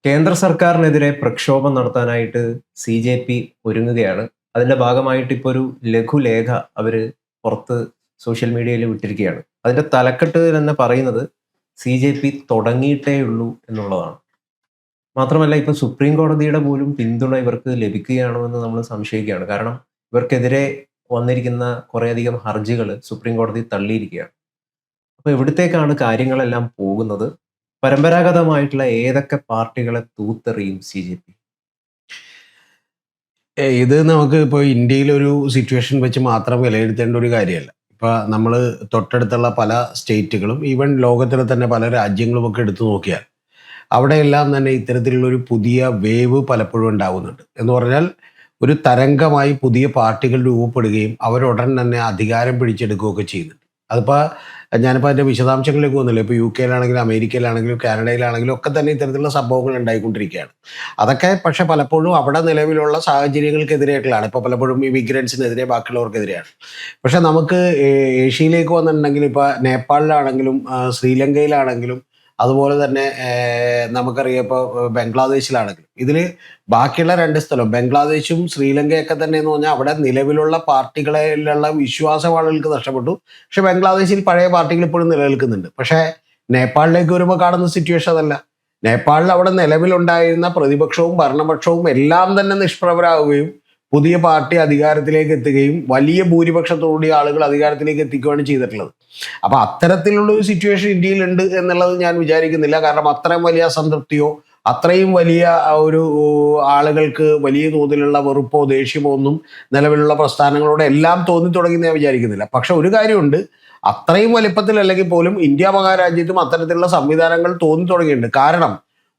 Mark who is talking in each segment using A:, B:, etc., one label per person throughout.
A: കേന്ദ്ര സർക്കാരിനെതിരെ പ്രക്ഷോഭം നടത്താനായിട്ട് സി.ജെ.പി. ഒരുങ്ങുകയാണ്. അതിന്റെ ഭാഗമായിട്ട് ഇപ്പോൾ ഒരു ലഘുലേഖ അവര് പുറത്ത് സോഷ്യൽ മീഡിയയിൽ വിട്ടിരിക്കുകയാണ്. അതിന്റെ തലക്കെട്ട് തന്നെ പറയുന്നത് സി.ജെ.പി. തുടങ്ങിയിട്ടേയുള്ളൂ എന്നുള്ളതാണ്. മാത്രമല്ല ഇപ്പൊ സുപ്രീം കോടതിയുടെ പോലും പിന്തുണ ഇവർക്ക് ലഭിക്കുകയാണോ എന്ന് നമ്മൾ സംശയിക്കുകയാണ്. കാരണം ഇവർക്കെതിരെ വന്നിരിക്കുന്ന കുറേയധികം ഹർജികൾ സുപ്രീം കോടതി തള്ളിയിരിക്കുകയാണ്. അപ്പൊ എവിടത്തേക്കാണ് കാര്യങ്ങളെല്ലാം പോകുന്നത്? പരമ്പരാഗതമായിട്ടുള്ള ഏതൊക്കെ പാർട്ടികളെ തൂത്തെറിയും സി.ജെ.പി.?
B: ഇത് നമുക്ക് ഇപ്പോൾ ഇന്ത്യയിലൊരു സിറ്റുവേഷൻ വെച്ച് മാത്രം വിലയിരുത്തേണ്ട ഒരു കാര്യമല്ല. ഇപ്പോൾ നമ്മൾ തൊട്ടടുത്തുള്ള പല സ്റ്റേറ്റുകളും ഈവൻ ലോകത്തിലെ തന്നെ പല രാജ്യങ്ങളുമൊക്കെ എടുത്തു നോക്കിയാൽ അവിടെയെല്ലാം തന്നെ ഇത്തരത്തിലുള്ളൊരു പുതിയ വേവ് പലപ്പോഴും ഉണ്ടാകുന്നുണ്ട്. എന്ന് പറഞ്ഞാൽ ഒരു തരംഗമായി പുതിയ പാർട്ടികൾ രൂപപ്പെടുകയും അവരുടൻ തന്നെ അധികാരം പിടിച്ചെടുക്കുകയൊക്കെ ചെയ്യുന്നുണ്ട്. അതിപ്പോൾ ഞാനിപ്പോൾ അതിൻ്റെ വിശദാംശങ്ങളിലേക്ക് പോകുന്നില്ല. ഇപ്പോൾ UK-യിലാണെങ്കിലും അമേരിക്കയിലാണെങ്കിലും കാനഡയിലാണെങ്കിലും ഒക്കെ തന്നെ ഇത്തരത്തിലുള്ള സംഭവങ്ങൾ ഉണ്ടായിക്കൊണ്ടിരിക്കുകയാണ്. അതൊക്കെ പക്ഷെ പലപ്പോഴും അവിടെ നിലവിലുള്ള സാഹചര്യങ്ങൾക്കെതിരായിട്ടുള്ളതാണ്. ഇപ്പോൾ പലപ്പോഴും ഇമിഗ്രൻസിനെതിരെ ബാക്കിയുള്ളവർക്കെതിരെയാണ്. പക്ഷെ നമുക്ക് ഏഷ്യയിലേക്ക് വന്നിട്ടുണ്ടെങ്കിൽ ഇപ്പോൾ നേപ്പാളിലാണെങ്കിലും ശ്രീലങ്കയിലാണെങ്കിലും അതുപോലെ തന്നെ നമുക്കറിയാം ഇപ്പോൾ ബംഗ്ലാദേശിലാണെങ്കിലും ഇതിൽ ബാക്കിയുള്ള രണ്ട് സ്ഥലം ബംഗ്ലാദേശും ശ്രീലങ്കയൊക്കെ തന്നെ എന്ന് പറഞ്ഞാൽ അവിടെ നിലവിലുള്ള പാർട്ടികളിലുള്ള വിശ്വാസം ആളുകൾക്ക് നഷ്ടപ്പെട്ടു. പക്ഷെ ബംഗ്ലാദേശിൽ പഴയ പാർട്ടികൾ ഇപ്പോഴും നിലനിൽക്കുന്നുണ്ട്. പക്ഷേ നേപ്പാളിലേക്ക് വരുമ്പോൾ കാണുന്ന സിറ്റുവേഷൻ അതല്ല. നേപ്പാളിൽ അവിടെ നിലവിലുണ്ടായിരുന്ന പ്രതിപക്ഷവും ഭരണപക്ഷവും എല്ലാം തന്നെ നിഷ്പ്രഭരാകുകയും പുതിയ പാർട്ടി അധികാരത്തിലേക്ക് എത്തുകയും വലിയ ഭൂരിപക്ഷത്തോടുകൂടി ആളുകൾ അധികാരത്തിലേക്ക് എത്തിക്കുകയാണ് ചെയ്തിട്ടുള്ളത്. അപ്പൊ അത്തരത്തിലുള്ള ഒരു സിറ്റുവേഷൻ ഇന്ത്യയിലുണ്ട് എന്നുള്ളത് ഞാൻ വിചാരിക്കുന്നില്ല. കാരണം അത്രയും വലിയ അസംതൃപ്തിയോ അത്രയും വലിയ ഒരു ആളുകൾക്ക് വലിയ തോതിലുള്ള വെറുപ്പോ ദേഷ്യമോ ഒന്നും നിലവിലുള്ള പ്രസ്ഥാനങ്ങളോട് എല്ലാം തോന്നി തുടങ്ങി ഞാൻ വിചാരിക്കുന്നില്ല. പക്ഷെ ഒരു കാര്യമുണ്ട്, അത്രയും വലിപ്പത്തിൽ അല്ലെങ്കിൽ പോലും ഇന്ത്യ മഹാരാജ്യത്തും അത്തരത്തിലുള്ള സംവിധാനങ്ങൾ തോന്നി തുടങ്ങിയിട്ടുണ്ട്. കാരണം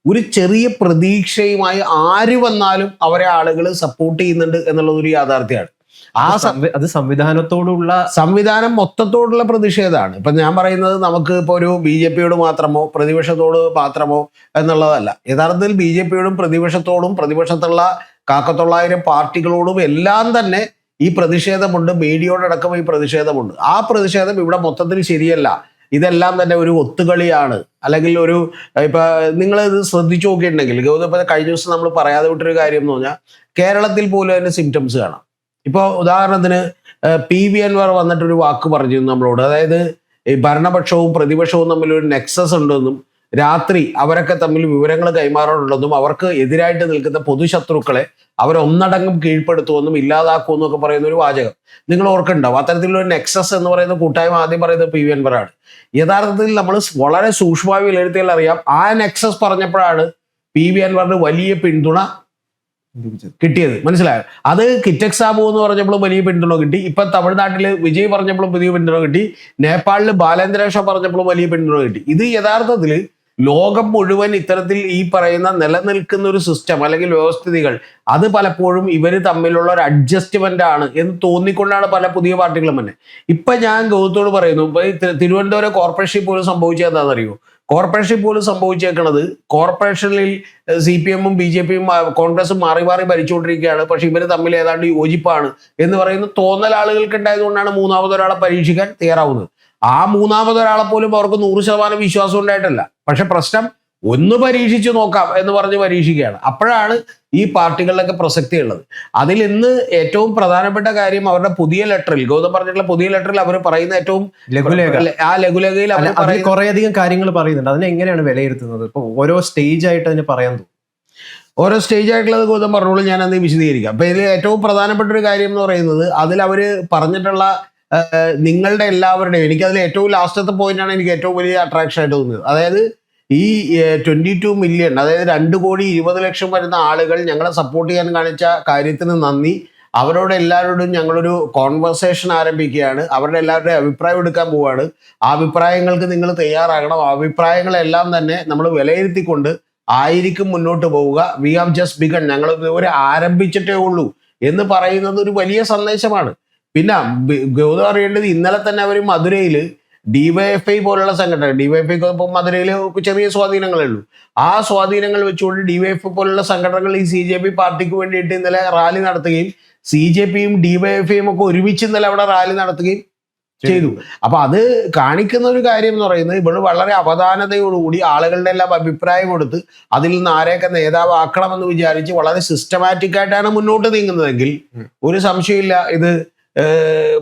B: ഒരു ചെറിയ പ്രതീക്ഷയുമായി ആര് വന്നാലും അവരെ ആളുകൾ സപ്പോർട്ട് ചെയ്യുന്നുണ്ട് എന്നുള്ളത് ഒരു യാഥാർത്ഥ്യമാണ്.
A: അത്
B: സംവിധാനം മൊത്തത്തോടുള്ള പ്രതിഷേധമാണ്. ഇപ്പൊ ഞാൻ പറയുന്നത് നമുക്ക് ഇപ്പോൾ ഒരു BJP-യോട് മാത്രമോ പ്രതിപക്ഷത്തോട് മാത്രമോ എന്നുള്ളതല്ല. യഥാർത്ഥത്തിൽ BJP-യോടും പ്രതിപക്ഷത്തോടും പ്രതിപക്ഷത്തുള്ള കാക്കത്തൊള്ളായിരം പാർട്ടികളോടും എല്ലാം തന്നെ ഈ പ്രതിഷേധമുണ്ട്. മീഡിയയോടക്കം ഈ പ്രതിഷേധമുണ്ട്. ആ പ്രതിഷേധം ഇവിടെ മൊത്തത്തിൽ ശരിയല്ല. ഇതെല്ലാം തന്നെ ഒരു ഒത്തുകളിയാണ്. അല്ലെങ്കിൽ ഒരു ഇപ്പൊ നിങ്ങൾ ഇത് ശ്രദ്ധിച്ചു നോക്കിയിട്ടുണ്ടെങ്കിൽ ഗൗതം കഴിഞ്ഞ ദിവസം നമ്മൾ പറയാതെ വിട്ടൊരു കാര്യം എന്ന് പറഞ്ഞാൽ കേരളത്തിൽ പോലും അതിന്റെ സിംറ്റംസ് കാണാം. ഇപ്പോൾ ഉദാഹരണത്തിന് PV Anwar വന്നിട്ടൊരു വാക്ക് പറഞ്ഞിരുന്നു നമ്മളോട്. അതായത് ഈ ഭരണപക്ഷവും പ്രതിപക്ഷവും തമ്മിൽ ഒരു നെക്സസ് ഉണ്ടെന്നും രാത്രി അവരൊക്കെ തമ്മിൽ വിവരങ്ങൾ കൈമാറാറുണ്ടെന്നും അവർക്ക് എതിരായിട്ട് നിൽക്കുന്ന പൊതുശത്രുക്കളെ അവരൊന്നടങ്കം കീഴ്പ്പെടുത്തുമെന്നും ഇല്ലാതാക്കുമെന്നും ഒക്കെ പറയുന്ന ഒരു വാചകം നിങ്ങൾ ഓർക്കുന്നുണ്ടാവും. അത്തരത്തിലുള്ള ഒരു നെക്സസ് എന്ന് പറയുന്ന കൂട്ടായ്മ ആദ്യം പറയുന്നത് PV Anwar ആണ്. യഥാർത്ഥത്തിൽ നമ്മൾ വളരെ സൂക്ഷ്മമായി വിലയിരുത്തിയാൽ അറിയാം, ആ നെക്സസ് പറഞ്ഞപ്പോഴാണ് PV Anwar വലിയ പിന്തുണ കിട്ടിയത്. മനസ്സിലായോ? അത് കിറ്റക് സാബു എന്ന് പറഞ്ഞപ്പോഴും വലിയ പിന്തുണ കിട്ടി. ഇപ്പൊ തമിഴ്നാട്ടില് വിജയ് പറഞ്ഞപ്പോഴും വലിയ പിന്തുണ കിട്ടി. നേപ്പാളില് ബാലേന്ദ്ര ഷാ പറഞ്ഞപ്പോഴും വലിയ പിന്തുണ കിട്ടി. ഇത് യഥാർത്ഥത്തില് ലോകം മുഴുവൻ ഇത്തരത്തിൽ ഈ പറയുന്ന നിലനിൽക്കുന്ന ഒരു സിസ്റ്റം അല്ലെങ്കിൽ വ്യവസ്ഥിതികൾ അത് പലപ്പോഴും ഇവര് തമ്മിലുള്ള ഒരു അഡ്ജസ്റ്റ്മെന്റ് ആണ് എന്ന് തോന്നിക്കൊണ്ടാണ് പല പുതിയ പാർട്ടികളും തന്നെ. ഇപ്പൊ ഞാൻ ഗൗതത്തോട് പറയുന്നു, ഇപ്പൊ തിരുവനന്തപുരം കോർപ്പറേഷൻ പോലും സംഭവിച്ചത് എന്താണെന്നറിയോ? കോർപ്പറേഷൻ പോലും സംഭവിച്ചേക്കണത് കോർപ്പറേഷനിൽ CPM-ഉം BJP-യും കോൺഗ്രസും മാറി മാറി ഭരിച്ചുകൊണ്ടിരിക്കുകയാണ്. പക്ഷെ ഇവര് തമ്മിൽ ഏതാണ്ട് യോജിപ്പാണ് എന്ന് പറയുന്ന തോന്നൽ ആളുകൾക്ക് ഉണ്ടായതുകൊണ്ടാണ് മൂന്നാമതൊരാളെ പരീക്ഷിക്കാൻ തയ്യാറാവുന്നത്. ആ മൂന്നാമതൊരാളെ പോലും അവർക്ക് 100% വിശ്വാസം ഉണ്ടായിട്ടല്ല. പക്ഷെ പ്രശ്നം ഒന്ന് പരീക്ഷിച്ചു നോക്കാം എന്ന് പറഞ്ഞ് പരീക്ഷിക്കുകയാണ്. അപ്പോഴാണ് ഈ പാർട്ടികളിലൊക്കെ പ്രസക്തി ഉള്ളത്. അതിൽ ഇന്ന് ഏറ്റവും പ്രധാനപ്പെട്ട കാര്യം അവരുടെ പുതിയ ലെറ്ററിൽ, ഗൗതം പറഞ്ഞിട്ടുള്ള പുതിയ ലെറ്ററിൽ അവർ പറയുന്ന ഏറ്റവും ആ ലഘുലേഖയിൽ
A: കുറേയധികം കാര്യങ്ങൾ പറയുന്നുണ്ട്. അതിനെ എങ്ങനെയാണ് വിലയിരുത്തുന്നത്? ഇപ്പൊ ഓരോ സ്റ്റേജ് ആയിട്ട് അതിന് പറയാൻ തോന്നും.
B: ഓരോ സ്റ്റേജ് ആയിട്ടുള്ളത് ഗൗതം പറഞ്ഞോളൂ, ഞാൻ അത് വിശദീകരിക്കാം. അപ്പൊ ഇതിൽ ഏറ്റവും പ്രധാനപ്പെട്ട ഒരു കാര്യം എന്ന് പറയുന്നത് അതിൽ അവര് പറഞ്ഞിട്ടുള്ള നിങ്ങളുടെ എല്ലാവരുടെയും, എനിക്കതിൽ ഏറ്റവും ലാസ്റ്റത്തെ പോയിന്റാണ് എനിക്ക് ഏറ്റവും വലിയ അട്രാക്ഷൻ ആയിട്ട് തോന്നുന്നത്. അതായത് ഈ 22 മില്യൺ, അതായത് 2,20,00,000 വരുന്ന ആളുകൾ ഞങ്ങളെ സപ്പോർട്ട് ചെയ്യാൻ കാണിച്ച കാര്യത്തിന് നന്ദി. അവരോട് എല്ലാവരോടും ഞങ്ങളൊരു കോൺവെർസേഷൻ ആരംഭിക്കുകയാണ്. അവരുടെ എല്ലാവരുടെയും അഭിപ്രായം എടുക്കാൻ പോവുകയാണ്. ആ അഭിപ്രായങ്ങൾക്ക് നിങ്ങൾ തയ്യാറാകണം. ആ അഭിപ്രായങ്ങളെല്ലാം തന്നെ നമ്മൾ വിലയിരുത്തിക്കൊണ്ട് ആയിരിക്കും മുന്നോട്ട് പോവുക. വി ഹാവ് ജസ്റ്റ് ബിഗൺ, ഞങ്ങൾ ഇതുവരെ ആരംഭിച്ചിട്ടേ ഉള്ളൂ എന്ന് പറയുന്നത് ഒരു വലിയ സന്ദേശമാണ്. പിന്നെ ഗൗതം അറിയേണ്ടത്, ഇന്നലെ തന്നെ അവർ മധുരയിൽ DYFI പോലുള്ള സംഘടന, DYFIക്ക് ഇപ്പോൾ മധുരയിൽ ചെറിയ സ്വാധീനങ്ങളേ ഉള്ളൂ. ആ സ്വാധീനങ്ങൾ വെച്ചുകൊണ്ട് DYFI പോലുള്ള സംഘടനകൾ ഈ CJP പാർട്ടിക്ക് വേണ്ടിയിട്ട് ഇന്നലെ റാലി നടത്തുകയും CJPയും DYFIയും ഒക്കെ ഒരുമിച്ച് ഇന്നലെ അവിടെ റാലി നടത്തുകയും ചെയ്തു. അപ്പൊ അത് കാണിക്കുന്ന ഒരു കാര്യം എന്ന് പറയുന്നത് ഇവിടെ വളരെ അവധാനതയോടുകൂടി ആളുകളുടെ എല്ലാം അഭിപ്രായം കൊടുത്ത് അതിൽ നിന്ന് ആരെയൊക്കെ നേതാവാക്കണമെന്ന് വിചാരിച്ച് വളരെ സിസ്റ്റമാറ്റിക് ആയിട്ടാണ് മുന്നോട്ട് നീങ്ങുന്നതെങ്കിൽ ഒരു സംശയമില്ല ഇത്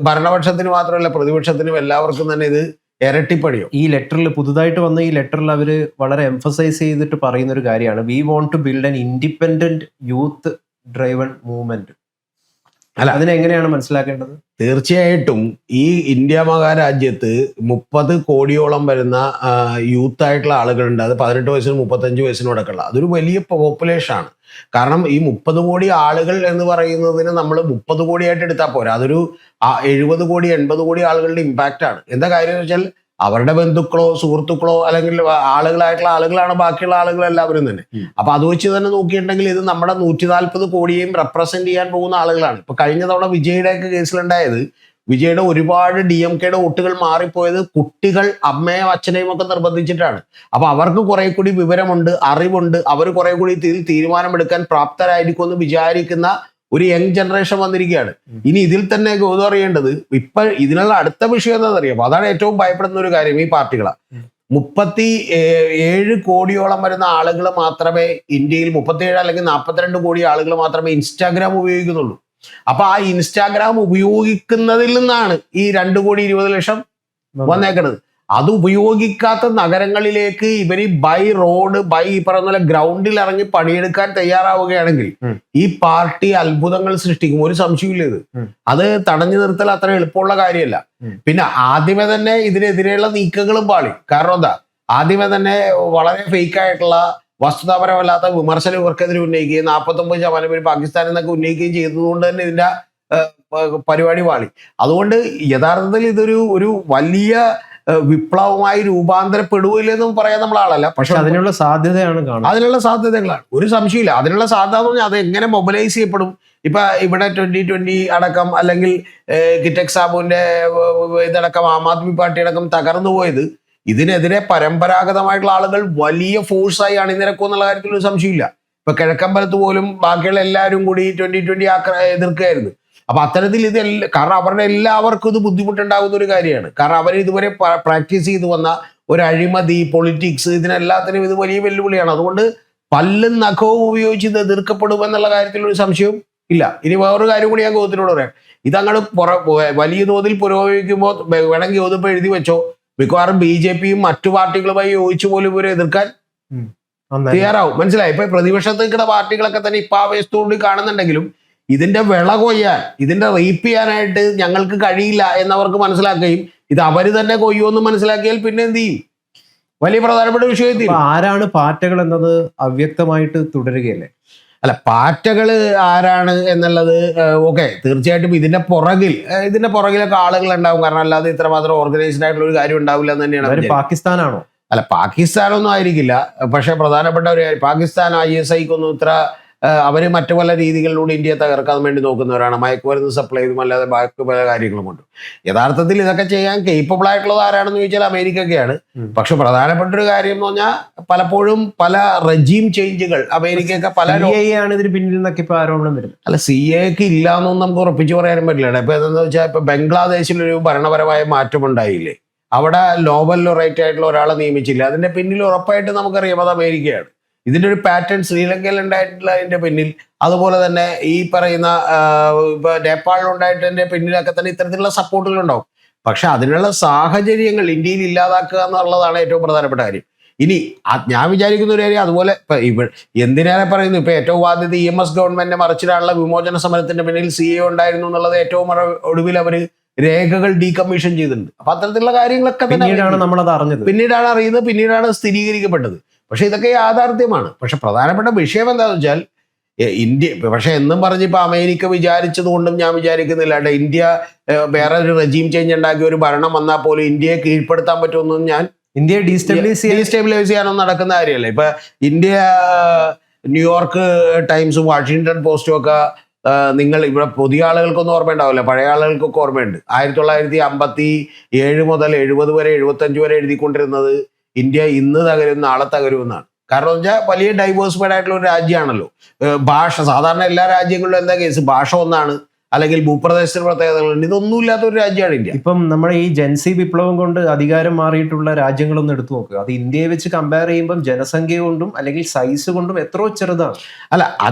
B: ഭരണപക്ഷത്തിന് മാത്രമല്ല പ്രതിപക്ഷത്തിനും എല്ലാവർക്കും തന്നെ ഇത് ഇരട്ടിപ്പടിയോ.
A: ഈ ലെറ്ററിൽ പുതുതായിട്ട് വന്ന ഈ ലെറ്ററിൽ അവര് വളരെ എംഫസൈസ് ചെയ്തിട്ട് പറയുന്ന ഒരു കാര്യമാണ്, we want to build an independent youth driven movement. അല്ല, അതിനെങ്ങനെയാണ് മനസ്സിലാക്കേണ്ടത്?
B: തീർച്ചയായിട്ടും ഈ ഇന്ത്യ മഹാരാജ്യത്ത് 30 കോടിയോളം വരുന്ന യൂത്ത് ആയിട്ടുള്ള ആളുകളുണ്ട്. അത് 18 വയസ്സിനും 35 വയസ്സിനോടൊക്കെയുള്ള അതൊരു വലിയ പോപ്പുലേഷൻ ആണ്. കാരണം ഈ 30 കോടി ആളുകൾ എന്ന് പറയുന്നതിന് നമ്മൾ 30 കോടിയായിട്ട് എടുത്താൽ പോരാ, അതൊരു 70 കോടി 80 കോടി ആളുകളുടെ ഇമ്പാക്റ്റ് ആണ്. എന്താ കാര്യം എന്ന് വെച്ചാൽ അവരുടെ ബന്ധുക്കളോ സുഹൃത്തുക്കളോ അല്ലെങ്കിൽ ആളുകളായിട്ടുള്ള ആളുകളാണ് ബാക്കിയുള്ള ആളുകൾ എല്ലാവരും തന്നെ. അപ്പൊ അത് വെച്ച് തന്നെ നോക്കിയിട്ടുണ്ടെങ്കിൽ ഇത് നമ്മുടെ 140 കോടിയെയും റെപ്രസെന്റ് ചെയ്യാൻ പോകുന്ന ആളുകളാണ്. ഇപ്പൊ കഴിഞ്ഞ തവണ വിജയുടെ ഒക്കെ കേസിലുണ്ടായത്, വിജയുടെ ഒരുപാട് DMKയുടെ വോട്ടുകൾ മാറിപ്പോയത് കുട്ടികൾ അമ്മയും അച്ഛനെയും ഒക്കെ നിർബന്ധിച്ചിട്ടാണ്. അപ്പൊ അവർക്ക് കുറെ കൂടി വിവരമുണ്ട്, അറിവുണ്ട്, അവർ കുറെ കൂടി ഇതിൽ തീരുമാനമെടുക്കാൻ പ്രാപ്തരായിരിക്കും എന്ന് വിചാരിക്കുന്ന ഒരു യങ് ജനറേഷൻ വന്നിരിക്കുകയാണ്. ഇനി ഇതിൽ തന്നെ ഗൗതം അറിയേണ്ടത് ഇപ്പൊ ഇതിനുള്ള അടുത്ത വിഷയം എന്താണെന്നറിയാം. അതാണ് ഏറ്റവും ഭയപ്പെടുന്ന ഒരു കാര്യം. ഈ പാർട്ടികളാ 37 കോടിയോളം വരുന്ന ആളുകൾ മാത്രമേ ഇന്ത്യയിൽ, 37 അല്ലെങ്കിൽ 42 കോടി ആളുകൾ മാത്രമേ ഇൻസ്റ്റാഗ്രാം ഉപയോഗിക്കുന്നുള്ളൂ. അപ്പൊ ആ ഇൻസ്റ്റാഗ്രാം ഉപയോഗിക്കുന്നതിൽ നിന്നാണ് ഈ 2 കോടി 20 ലക്ഷം വന്നേക്കുന്നത്. അത് ഉപയോഗിക്കാത്ത നഗരങ്ങളിലേക്ക് ഇവര് ബൈ റോഡ് ഈ പറയുന്ന പോലെ ഗ്രൗണ്ടിൽ ഇറങ്ങി പണിയെടുക്കാൻ തയ്യാറാവുകയാണെങ്കിൽ ഈ പാർട്ടി അത്ഭുതങ്ങൾ സൃഷ്ടിക്കും, ഒരു സംശയമില്ല. ഇത് അത് തടഞ്ഞു നിർത്തൽ അത്ര എളുപ്പമുള്ള കാര്യമല്ല. പിന്നെ ആദ്യമേ തന്നെ ഇതിനെതിരെയുള്ള നീക്കങ്ങളും പാളി. കാരണം എന്താ, ആദ്യമേ തന്നെ വളരെ ഫേക്ക് ആയിട്ടുള്ള വസ്തുതാപരമല്ലാത്ത വിമർശനം ഇവർക്കെതിരെ ഉന്നയിക്കുകയും 49% പേര് പാകിസ്ഥാനിൽ നിന്നൊക്കെ ഉന്നയിക്കുകയും ചെയ്തതുകൊണ്ട് തന്നെ ഇതിന്റെ പരിപാടി പാളി. അതുകൊണ്ട് യഥാർത്ഥത്തിൽ ഇതൊരു വലിയ വിപ്ലവമായി രൂപാന്തരപ്പെടുകയില്ലെന്നും പറയാൻ നമ്മൾ ആളല്ല. പക്ഷെ
A: അതിനുള്ള സാധ്യതയാണ് കാണുന്നത്.
B: അതിനുള്ള സാധ്യതകളാണ്, ഒരു സംശയമില്ല. അതിനുള്ള സാധ്യത എന്ന് പറഞ്ഞാൽ അത് എങ്ങനെ മൊബിലൈസ് ചെയ്യപ്പെടും. ഇപ്പൊ ഇവിടെ 2020 അടക്കം അല്ലെങ്കിൽ കിറ്റക് സാബുവിന്റെ ഇതടക്കം ആം ആദ്മി പാർട്ടി അടക്കം തകർന്നു പോയത് ഇതിനെതിരെ പരമ്പരാഗതമായിട്ടുള്ള ആളുകൾ വലിയ ഫോഴ്സായി അണിനിരക്കും എന്നുള്ള കാര്യത്തിൽ ഒരു സംശയമില്ല. ഇപ്പൊ കിഴക്കമ്പലത്ത് പോലും ബാക്കിയുള്ള എല്ലാവരും കൂടി 2020 എതിർക്കുകയായിരുന്നു. അപ്പൊ അത്തരത്തിൽ കാരണം അവരുടെ എല്ലാവർക്കും ഇത് ബുദ്ധിമുട്ടുണ്ടാകുന്ന ഒരു കാര്യമാണ്. കാരണം അവർ ഇതുവരെ പ്രാക്ടീസ് ചെയ്തു വന്ന ഒരു അഴിമതി, പൊളിറ്റിക്സ്, ഇതിനെല്ലാത്തിനും ഇത് വലിയ വെല്ലുവിളിയാണ്. അതുകൊണ്ട് പല്ലും നഖവും ഉപയോഗിച്ച് ഇത് എതിർക്കപ്പെടുമെന്നുള്ള കാര്യത്തിൽ ഒരു സംശയവും ഇല്ല. ഇനി വേറൊരു കാര്യം കൂടി ഞാൻ ഗൗതത്തിനോട് പറയാം. ഇതങ്ങോട്ട് വലിയ തോതിൽ പുരോഗമിക്കുമ്പോൾ വേണമെങ്കിൽ ഗൗതം എഴുതി വെച്ചോ, മിക്കവാറും BJPയും മറ്റു പാർട്ടികളുമായി യോജിച്ചു പോലും ഇവരെ എതിർക്കാൻ തയ്യാറാവും. മനസ്സിലായി? ഇപ്പൊ പ്രതിപക്ഷത്തേക്കുള്ള പാർട്ടികളൊക്കെ തന്നെ ഇപ്പൊ ആവേശത്തോടുകൂടി കാണുന്നുണ്ടെങ്കിലും ഇതിന്റെ വിള കൊയ്യാൻ, ഇതിന്റെ റീപ്പ് ചെയ്യാനായിട്ട് ഞങ്ങൾക്ക് കഴിയില്ല എന്നവർക്ക് മനസ്സിലാക്കുകയും ഇത് അവര് തന്നെ കൊയ്യുമെന്ന് മനസ്സിലാക്കിയാൽ പിന്നെ എന്ത് ചെയ്യും? വലിയ പ്രധാനപ്പെട്ട വിഷയത്തിൽ
A: ആരാണ് പാറ്റകൾ എന്നത് അവ്യക്തമായിട്ട് തുടരുകയല്ലേ?
B: അല്ല, പാറ്റകള് ആരാണ് എന്നുള്ളത് ഓക്കെ, തീർച്ചയായിട്ടും ഇതിന്റെ പുറകിലൊക്കെ ആളുകൾ ഉണ്ടാവും. കാരണം അല്ലാതെ ഇത്രമാത്രം ഓർഗനൈസ്ഡ് ആയിട്ടുള്ള ഒരു കാര്യം ഉണ്ടാവില്ല എന്ന് തന്നെയാണ്.
A: പാകിസ്ഥാനാണോ?
B: അല്ല, പാകിസ്ഥാനൊന്നും ആയിരിക്കില്ല. പക്ഷെ പ്രധാനപ്പെട്ട ഒരു പാകിസ്ഥാൻ ISIക്കൊന്നും ഇത്ര അവര് മറ്റു പല രീതികളിലൂടെ ഇന്ത്യയെ തകർക്കാൻ വേണ്ടി നോക്കുന്നവരാണ്. മയക്കുമരുന്ന് സപ്ലൈ ചെയ്തും അല്ലാതെ ബാക്കി പല കാര്യങ്ങളും കൊണ്ട്. യഥാർത്ഥത്തിൽ ഇതൊക്കെ ചെയ്യാൻ കേപ്പബിൾ ആയിട്ടുള്ളത് ആരാണെന്ന് ചോദിച്ചാൽ അമേരിക്കയൊക്കെയാണ്. പക്ഷെ പ്രധാനപ്പെട്ട ഒരു കാര്യം എന്ന് പറഞ്ഞാൽ പലപ്പോഴും പല റെജീം ചേഞ്ചുകൾ അമേരിക്കയൊക്കെ
A: ആണ് ഇതിന് പിന്നിൽ നിന്നൊക്കെ ഇപ്പൊ ആരോപണം വരുന്നത്.
B: അല്ല, CAക്ക് ഇല്ലാന്നൊന്നും നമുക്ക് ഉറപ്പിച്ചു പറയാനും പറ്റില്ല. ഇപ്പൊ എന്താണെന്ന് വെച്ചാൽ ഇപ്പൊ ബംഗ്ലാദേശിലൊരു ഭരണപരമായ മാറ്റം ഉണ്ടായില്ലേ, അവിടെ നോബൽ ലൊറേറ്റ് ആയിട്ടുള്ള ഒരാളെ നിയമിച്ചില്ല. അതിന്റെ പിന്നിൽ ഉറപ്പായിട്ട് നമുക്കറിയാം അത് അമേരിക്കയാണ്. ഇതിന്റെ ഒരു പാറ്റേൺ ശ്രീലങ്കയിൽ ഉണ്ടായിട്ടുള്ള അതിന്റെ പിന്നിൽ, അതുപോലെ തന്നെ ഈ പറയുന്ന ഇപ്പൊ നേപ്പാളിൽ ഉണ്ടായിട്ടതിന്റെ പിന്നിലൊക്കെ തന്നെ ഇത്തരത്തിലുള്ള സപ്പോർട്ടുകൾ ഉണ്ടാവും. പക്ഷെ അതിനുള്ള സാഹചര്യങ്ങൾ ഇന്ത്യയിൽ ഇല്ലാതാക്കുക എന്നുള്ളതാണ് ഏറ്റവും പ്രധാനപ്പെട്ട കാര്യം. ഇനി ഞാൻ വിചാരിക്കുന്ന ഒരു കാര്യം, അതുപോലെ ഇപ്പൊ എന്തിനേറെ പറയുന്നു, ഇപ്പൊ ഏറ്റവും ആദ്യത്തെ EMS ഗവൺമെന്റിനെ മറിച്ചിടാനുള്ള വിമോചന സമരത്തിന്റെ പിന്നിൽ CA ഉണ്ടായിരുന്നു എന്നുള്ളത് ഏറ്റവും ഒടുവിൽ അവര് രേഖകൾ ഡീകമ്മീഷൻ ചെയ്തിട്ടുണ്ട്. അപ്പൊ അത്തരത്തിലുള്ള കാര്യങ്ങളൊക്കെ
A: പിന്നീടാണ് നമ്മളത് അറിഞ്ഞത്,
B: പിന്നീടാണ് അറിയുന്നത്, പിന്നീടാണ് സ്ഥിരീകരിക്കപ്പെട്ടത്. പക്ഷെ ഇതൊക്കെ യാഥാർത്ഥ്യമാണ്. പക്ഷെ പ്രധാനപ്പെട്ട വിഷയം എന്താണെന്ന് വെച്ചാൽ ഇന്ത്യ, പക്ഷെ എന്നും പറഞ്ഞ് ഇപ്പൊ അമേരിക്ക വിചാരിച്ചത് കൊണ്ടും ഞാൻ വിചാരിക്കുന്നില്ല. ഇന്ത്യ വേറെ ഒരു റെജീം ചേഞ്ച് ഉണ്ടാക്കി ഒരു ഭരണം വന്നാൽ പോലും ഇന്ത്യയെ കീഴ്പ്പെടുത്താൻ പറ്റുമെന്നും
A: ഇന്ത്യയെ ഡീസ്റ്റെബിലൈസ്
B: ചെയ്യാനൊന്നും നടക്കുന്ന കാര്യമല്ല. ഇപ്പൊ ഇന്ത്യ ന്യൂയോർക്ക് ടൈംസും വാഷിങ്ടൺ പോസ്റ്റും ഒക്കെ നിങ്ങൾ ഇവിടെ പുതിയ ആളുകൾക്കൊന്നും ഓർമ്മയുണ്ടാവില്ല, പഴയ ആളുകൾക്കൊക്കെ ഓർമ്മയുണ്ട്. 1957 മുതൽ 70 വരെ 75 വരെ എഴുതിക്കൊണ്ടിരുന്നത് ഇന്ത്യ ഇന്ന് തകരും നാളെ തകരുമെന്നാണ്. കാരണം എന്ന് വെച്ചാൽ വലിയ ഡൈവേഴ്സിഫൈഡ് ആയിട്ടുള്ള ഒരു രാജ്യമാണല്ലോ. ഭാഷ സാധാരണ എല്ലാ രാജ്യങ്ങളിലും എന്താ കേസ്, ഭാഷ ഒന്നാണ്, അല്ലെങ്കിൽ ഭൂപ്രദേശത്തിന് പ്രത്യേകതകളുണ്ട്. ഇതൊന്നും ഇല്ലാത്ത ഒരു രാജ്യമാണ് ഇന്ത്യ.
A: ഇപ്പം നമ്മുടെ ഈ ജൻസി വിപ്ലവം കൊണ്ട് അധികാരം മാറിയിട്ടുള്ള രാജ്യങ്ങളൊന്ന് എടുത്തു നോക്കുക. അത് ഇന്ത്യയെ വെച്ച് കമ്പയർ ചെയ്യുമ്പം ജനസംഖ്യ കൊണ്ടും അല്ലെങ്കിൽ സൈസ് കൊണ്ടും എത്രയോ ചെറുതാണ്.
B: അല്ല,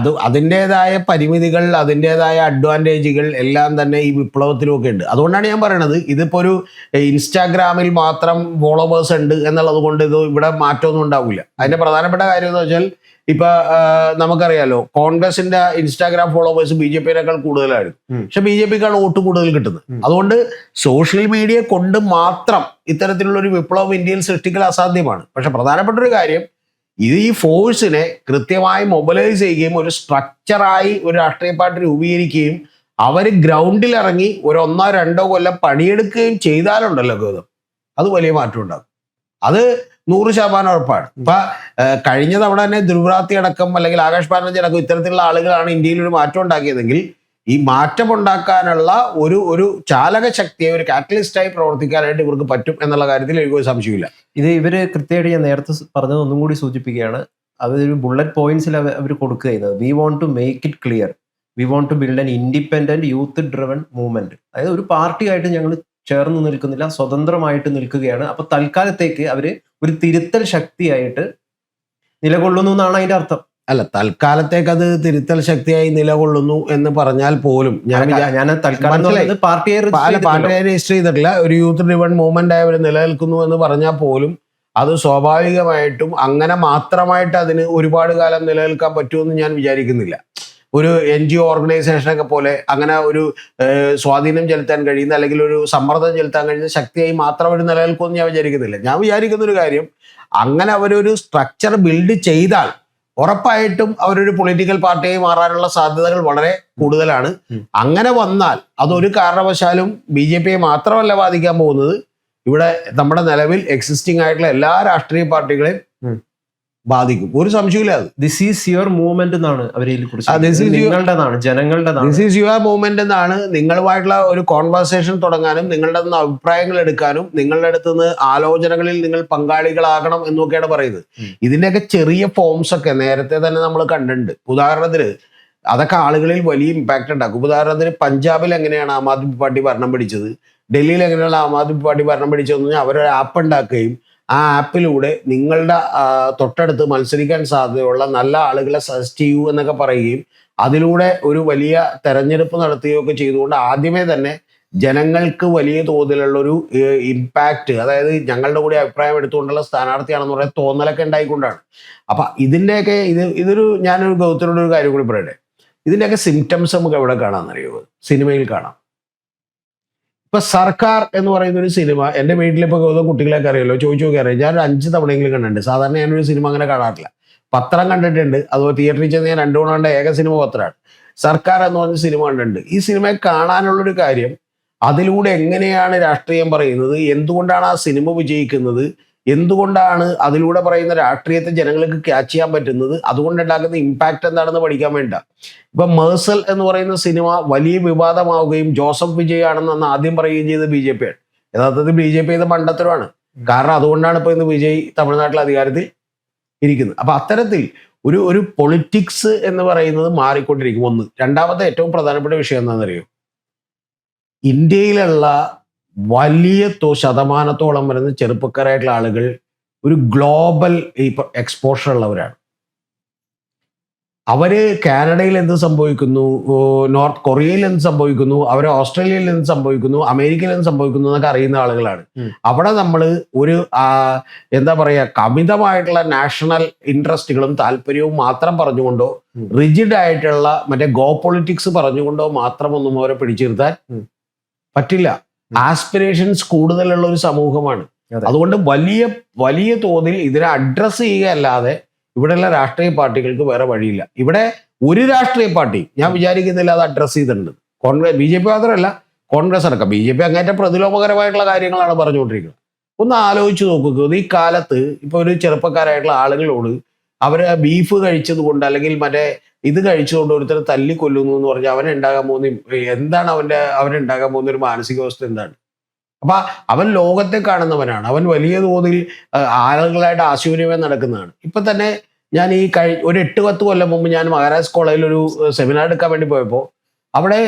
B: അതിൻ്റെതായ പരിമിതികൾ, അതിൻ്റെതായ അഡ്വാൻറ്റേജുകൾ എല്ലാം തന്നെ ഈ വിപ്ലവത്തിലുമൊക്കെ ഉണ്ട്. അതുകൊണ്ടാണ് ഞാൻ പറയണത്, ഇതിപ്പോൾ ഒരു ഇൻസ്റ്റാഗ്രാമിൽ മാത്രം ഫോളോവേഴ്സ് ഉണ്ട് എന്നുള്ളത് കൊണ്ട് ഇത് ഇവിടെ മാറ്റമൊന്നും ഉണ്ടാവില്ല. അതിന്റെ പ്രധാനപ്പെട്ട കാര്യം എന്ന് വെച്ചാൽ ഇപ്പൊ നമുക്കറിയാലോ, കോൺഗ്രസിന്റെ ഇൻസ്റ്റാഗ്രാം ഫോളോവേഴ്സ് BJP-യേക്കാൾ കൂടുതലായിരുന്നു. പക്ഷെ BJP-ക്കാണ് വോട്ട് കൂടുതൽ കിട്ടുന്നത്. അതുകൊണ്ട് സോഷ്യൽ മീഡിയ കൊണ്ട് മാത്രം ഇത്തരത്തിലുള്ള ഒരു വിപ്ലവം ഇന്ത്യയിൽ സൃഷ്ടിക്കൽ അസാധ്യമാണ്. പക്ഷെ പ്രധാനപ്പെട്ട ഒരു കാര്യം, ഇത് ഈ ഫോഴ്സിനെ കൃത്യമായി മൊബിലൈസ് ചെയ്യുകയും ഒരു സ്ട്രക്ചറായി ഒരു രാഷ്ട്രീയ പാർട്ടി രൂപീകരിക്കുകയും അവർ ഗ്രൗണ്ടിൽ ഇറങ്ങി ഒരു 1-2 കൊല്ലം പണിയെടുക്കുകയും ചെയ്താലുണ്ടല്ലോ ഗൗതം, അത് വലിയ മാറ്റം ഉണ്ടാകും. അത് 100% ഉറപ്പാണ്. ഇപ്പൊ കഴിഞ്ഞ തവണ തന്നെ ധ്രുവറാത്തി അടക്കം അല്ലെങ്കിൽ ആകാശ് ബാനർജി അടക്കം ഇത്തരത്തിലുള്ള ആളുകളാണ് ഇന്ത്യയിൽ ഒരു മാറ്റം ഉണ്ടാക്കിയതെങ്കിൽ ഈ മാറ്റം ഉണ്ടാക്കാനുള്ള ഒരു ചാലക ശക്തിയെ, ഒരു കാറ്റലിസ്റ്റായി പ്രവർത്തിക്കാനായിട്ട് ഇവർക്ക് പറ്റും എന്നുള്ള കാര്യത്തിൽ എനിക്കൊരു സംശയമില്ല.
A: ഇത് ഇവര് കൃത്യമായിട്ട് ഞാൻ നേരത്തെ പറഞ്ഞത് ഒന്നും കൂടി സൂചിപ്പിക്കുകയാണ്. അതൊരു ബുള്ളറ്റ് പോയിന്റ്സിൽ അവർ കൊടുക്കുക ചെയ്യുന്നത്. We want to make it clear, we want to build an independent youth driven movement. അതായത് ഒരു പാർട്ടിയായിട്ട് ഞങ്ങൾ ചേർന്ന് നിൽക്കുന്നില്ല, സ്വതന്ത്രമായിട്ട് നിൽക്കുകയാണ്. അപ്പൊ തൽക്കാലത്തേക്ക് അവര് ഒരു തിരുത്തൽ ശക്തിയായിട്ട് നിലകൊള്ളുന്നു എന്നാണ് അതിന്റെ അർത്ഥം.
B: അല്ല, തൽക്കാലത്തേക്ക് അത് തിരുത്തൽ ശക്തിയായി നിലകൊള്ളുന്നു എന്ന് പറഞ്ഞാൽ പോലും
A: ഞാൻ തൽക്കാലം പാർട്ടിയെ
B: രജിസ്റ്റർ ചെയ്തിട്ടില്ല. ഒരു യൂത്ത് ഡ്രിവൺ മൂവ്മെന്റ് ആയി അവർ നിലനിൽക്കുന്നു എന്ന് പറഞ്ഞാൽ പോലും അത് സ്വാഭാവികമായിട്ടും അങ്ങനെ മാത്രമായിട്ട് അതിന് ഒരുപാട് കാലം നിലനിൽക്കാൻ പറ്റുമെന്ന് ഞാൻ വിചാരിക്കുന്നില്ല. ഒരു NGO ഓർഗനൈസേഷനൊക്കെ പോലെ അങ്ങനെ ഒരു സ്വാധീനം ചെലുത്താൻ കഴിയുന്ന അല്ലെങ്കിൽ ഒരു സമ്മർദ്ദം ചെലുത്താൻ കഴിയുന്ന ശക്തിയായി മാത്രം അവർ നിലനിൽക്കുമെന്ന് ഞാൻ വിചാരിക്കുന്നില്ല. ഞാൻ വിചാരിക്കുന്ന ഒരു കാര്യം, അങ്ങനെ അവരൊരു സ്ട്രക്ചർ ബിൽഡ് ചെയ്താൽ ഉറപ്പായിട്ടും അവരൊരു പൊളിറ്റിക്കൽ പാർട്ടിയായി മാറാനുള്ള സാധ്യതകൾ വളരെ കൂടുതലാണ്. അങ്ങനെ വന്നാൽ അതൊരു കാരണവശാലും BJP-യെ മാത്രമല്ല ബാധിക്കാൻ പോകുന്നത്, ഇവിടെ നമ്മുടെ നിലവിൽ എക്സിസ്റ്റിംഗ് ആയിട്ടുള്ള എല്ലാ രാഷ്ട്രീയ പാർട്ടികളെയും ബാധിക്കും. ഒരു സംശയമില്ല. അത്
A: ദിസ് ഈസ് യുവർ മൂവ്മെന്റ് എന്നാണ് അവരിൽ കുറിച്ച്, ജനങ്ങളുടെ
B: ദിസ് ഈസ് യുവർ മൂവ്മെന്റ് എന്നാണ്. നിങ്ങളുമായിട്ടുള്ള ഒരു കോൺവെർസേഷൻ തുടങ്ങാനും നിങ്ങളുടെ നിന്ന് അഭിപ്രായങ്ങൾ എടുക്കാനും നിങ്ങളുടെ അടുത്ത് നിന്ന് ആലോചനകളിൽ നിങ്ങൾ പങ്കാളികളാകണം എന്നൊക്കെയാണ് പറയുന്നത്. ഇതിന്റെയൊക്കെ ചെറിയ ഫോംസ് ഒക്കെ നേരത്തെ തന്നെ നമ്മൾ കണ്ടിട്ടുണ്ട്. ഉദാഹരണത്തിന് അതൊക്കെ ആളുകളിൽ വലിയ ഇമ്പാക്ട് ഉണ്ടാക്കും. ഉദാഹരണത്തിന് പഞ്ചാബിൽ എങ്ങനെയാണ് ആം ആദ്മി പാർട്ടി ഭരണം പിടിച്ചത്, ഡൽഹിയിൽ എങ്ങനെയാണ് ആം ആദ്മി പാർട്ടി ഭരണം പിടിച്ചതെന്ന് പറഞ്ഞാൽ അവരൊരു ആപ്പ് ഉണ്ടാക്കുകയും ആ ആപ്പിലൂടെ നിങ്ങളുടെ തൊട്ടടുത്ത് മത്സരിക്കാൻ സാധ്യതയുള്ള നല്ല ആളുകളെ സജസ്റ്റ് ചെയ്യൂ എന്നൊക്കെ പറയുകയും അതിലൂടെ ഒരു വലിയ തെരഞ്ഞെടുപ്പ് നടത്തുകയൊക്കെ ചെയ്തുകൊണ്ട് ആദ്യമേ തന്നെ ജനങ്ങൾക്ക് വലിയ തോതിലുള്ളൊരു ഇമ്പാക്റ്റ്, അതായത് ഞങ്ങളുടെ കൂടി അഭിപ്രായം എടുത്തുകൊണ്ടുള്ള സ്ഥാനാർത്ഥിയാണെന്ന് പറയുന്ന തോന്നലൊക്കെ ഉണ്ടായിക്കൊണ്ടാണ്. അപ്പം ഇതിൻ്റെയൊക്കെ ഞാനൊരു ഗൗതത്തിനോട് ഒരു കാര്യം കൂടി പറയട്ടെ. ഇതിൻ്റെയൊക്കെ സിംറ്റംസ് നമുക്ക് എവിടെ കാണാമെന്നറിയുമോ? സിനിമയിൽ കാണാം. ഇപ്പൊ സർക്കാർ എന്ന് പറയുന്ന ഒരു സിനിമ എൻ്റെ വീട്ടിലിപ്പോൾ ഗൗതം കുട്ടികളെയൊക്കെ അറിയാലോ, ചോദിച്ചു നോക്കി അറിയാം. ഞാനൊരു 5 തവണയെങ്കിലും കണ്ടിട്ടുണ്ട്. സാധാരണ ഞാനൊരു സിനിമ അങ്ങനെ കാണാറില്ല. പത്രം കണ്ടിട്ടുണ്ട്, അതുപോലെ തിയേറ്ററിൽ ചെന്ന് ഞാൻ 2 തവണ കണ്ട ഏക സിനിമ പത്രമാണ്. സർക്കാർ എന്ന് പറഞ്ഞ സിനിമ കണ്ടിട്ടുണ്ട്. ഈ സിനിമയെ കാണാനുള്ളൊരു കാര്യം, അതിലൂടെ എങ്ങനെയാണ് രാഷ്ട്രീയം പറയുന്നത്, എന്തുകൊണ്ടാണ് ആ സിനിമ വിജയിക്കുന്നത്, എന്തുകൊണ്ടാണ് അതിലൂടെ പറയുന്ന രാഷ്ട്രീയത്തെ ജനങ്ങൾക്ക് ക്യാച്ച് ചെയ്യാൻ പറ്റുന്നത്, അതുകൊണ്ടുണ്ടാക്കുന്ന ഇമ്പാക്റ്റ് എന്താണെന്ന് പഠിക്കാൻ വേണ്ട. ഇപ്പൊ മേഴ്സൽ എന്ന് പറയുന്ന സിനിമ വലിയ വിവാദമാവുകയും ജോസഫ് വിജയ് ആണെന്ന് ആദ്യം പറയുകയും ചെയ്ത് BJP ആണ്. യഥാർത്ഥത്തിൽ BJP ഇത് മണ്ടത്തരമാണ്. കാരണം അതുകൊണ്ടാണ് ഇപ്പൊ ഇന്ന് വിജയ് തമിഴ്നാട്ടിലെ അധികാരത്തിൽ ഇരിക്കുന്നത്. അപ്പൊ അത്തരത്തിൽ ഒരു പൊളിറ്റിക്സ് എന്ന് പറയുന്നത് മാറിക്കൊണ്ടിരിക്കും. ഒന്ന്. രണ്ടാമത്തെ ഏറ്റവും പ്രധാനപ്പെട്ട വിഷയം എന്താണെന്നറിയോ? ഇന്ത്യയിലുള്ള വലിയ ശതമാനത്തോളം വരുന്ന ചെറുപ്പക്കാരായിട്ടുള്ള ആളുകൾ ഒരു ഗ്ലോബൽ എക്സ്പോഷർ ഉള്ളവരാണ്. അവര് കാനഡയിൽ എന്ത് സംഭവിക്കുന്നു, നോർത്ത് കൊറിയയിൽ എന്ത് സംഭവിക്കുന്നു, അവർ ഓസ്ട്രേലിയയിൽ എന്ത് സംഭവിക്കുന്നു, അമേരിക്കയിൽ എന്ത് സംഭവിക്കുന്നു എന്നൊക്കെ അറിയുന്ന ആളുകളാണ്. അവിടെ നമ്മൾ ഒരു എന്താ പറയുക, അമിതമായിട്ടുള്ള നാഷണൽ ഇൻട്രസ്റ്റുകളും താല്പര്യവും മാത്രം പറഞ്ഞുകൊണ്ടോ റിജിഡ് ആയിട്ടുള്ള മറ്റേ പൊളിറ്റിക്സ് പറഞ്ഞുകൊണ്ടോ മാത്രമൊന്നും അവരെ പിടിച്ചിരുത്താൻ പറ്റില്ല. ആസ്പിറേഷൻസ് കൂടുതലുള്ള ഒരു സമൂഹമാണ്. അതുകൊണ്ട് വലിയ വലിയ തോതിൽ ഇതിനെ അഡ്രസ്സ് ചെയ്യുക അല്ലാതെ ഇവിടെയുള്ള രാഷ്ട്രീയ പാർട്ടികൾക്ക് വേറെ വഴിയില്ല. ഇവിടെ ഒരു രാഷ്ട്രീയ പാർട്ടി ഞാൻ വിചാരിക്കുന്നില്ല അത് അഡ്രസ്സ് ചെയ്തിട്ടുണ്ട്. BJP മാത്രമല്ല, കോൺഗ്രസ് അടക്കം. BJP അങ്ങേറ്റം പ്രതിലോമകരമായിട്ടുള്ള കാര്യങ്ങളാണ് പറഞ്ഞുകൊണ്ടിരിക്കുന്നത്. ഒന്ന് ആലോചിച്ച് നോക്കുക. ഈ കാലത്ത് ഇപ്പൊ ഒരു ചെറുപ്പക്കാരായിട്ടുള്ള ആളുകളോട് അവര് ബീഫ് കഴിച്ചത് കൊണ്ട് അല്ലെങ്കിൽ മറ്റേ ഇത് കഴിച്ചുകൊണ്ട് ഒരുത്തരെ തല്ലിക്കൊല്ലുന്നു എന്ന് പറഞ്ഞാൽ അവനുണ്ടാകാൻ പോകുന്ന എന്താണ് അവനുണ്ടാകാൻ പോകുന്ന ഒരു മാനസികാവസ്ഥ എന്താണ്? അപ്പൊ അവൻ ലോകത്തെ കാണുന്നവനാണ്. അവൻ വലിയ തോതിൽ ആളുകളായിട്ട് ആശയവിനിമയം നടക്കുന്നതാണ്. ഇപ്പൊ തന്നെ ഞാൻ ഒരു 8-10 കൊല്ലം മുമ്പ് ഞാൻ മഹാരാജ് കോളേജിൽ ഒരു സെമിനാർ എടുക്കാൻ വേണ്ടി പോയപ്പോൾ അവിടെ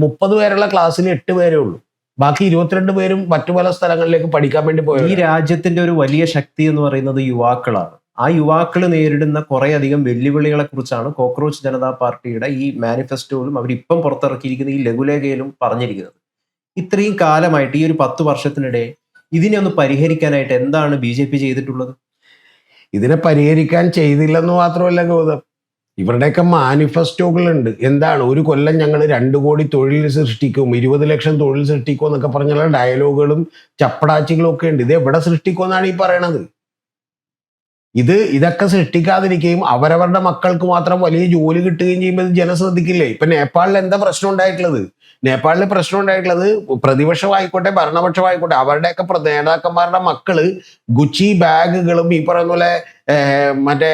B: 30 പേരുള്ള ക്ലാസ്സിൽ 8 പേരേ ഉള്ളൂ. ബാക്കി 22 പേരും മറ്റു പല സ്ഥലങ്ങളിലേക്ക് പഠിക്കാൻ വേണ്ടി
A: ഈ
B: പോയത്.
A: രാജ്യത്തിന്റെ ഒരു വലിയ ശക്തി എന്ന് പറയുന്നത് യുവാക്കളാണ്. ആ യുവാക്കൾ നേരിടുന്ന കുറെ അധികം വെല്ലുവിളികളെ കുറിച്ചാണ് കോക്രോച്ച് ജനതാ പാർട്ടിയുടെ ഈ മാനിഫെസ്റ്റോയിലും അവരിപ്പം പുറത്തിറക്കിയിരിക്കുന്ന ഈ ലഘുലേഖയിലും പറഞ്ഞിരിക്കുന്നത്. ഇത്രയും കാലമായിട്ട് ഈ ഒരു 10 വർഷത്തിനിടെ ഇതിനെ ഒന്ന് പരിഹരിക്കാനായിട്ട് എന്താണ് BJP ചെയ്തിട്ടുള്ളത്?
B: ഇതിനെ പരിഹരിക്കാൻ ചെയ്തില്ലെന്ന് മാത്രമല്ല ഗൗതം, ഇവരുടെയൊക്കെ മാനിഫെസ്റ്റോകളുണ്ട്. എന്താണ്, ഒരു കൊല്ലം ഞങ്ങൾ 2 കോടി തൊഴിൽ സൃഷ്ടിക്കും, 20 ലക്ഷം തൊഴിൽ സൃഷ്ടിക്കും എന്നൊക്കെ പറഞ്ഞുള്ള ഡയലോഗുകളും ചപ്പടാച്ചികളും ഒക്കെ ഉണ്ട്. ഇത് എവിടെ സൃഷ്ടിക്കുമെന്നാണ് ഈ പറയണത്? ഇതൊക്കെ സൃഷ്ടിക്കാതിരിക്കുകയും അവരവരുടെ മക്കൾക്ക് മാത്രം വലിയ ജോലി കിട്ടുകയും ചെയ്യുമ്പോൾ ജനം ശ്രദ്ധിക്കില്ലേ? ഇപ്പൊ നേപ്പാളിൽ എന്താ പ്രശ്നം ഉണ്ടായിട്ടുള്ളത്? നേപ്പാളിൽ പ്രശ്നം ഉണ്ടായിട്ടുള്ളത് പ്രതിപക്ഷമായിക്കോട്ടെ ഭരണപക്ഷമായിക്കോട്ടെ അവരുടെയൊക്കെ നേതാക്കന്മാരുടെ മക്കള് ഗുച്ചി ബാഗുകളും ഈ പറയുന്ന പോലെ മറ്റേ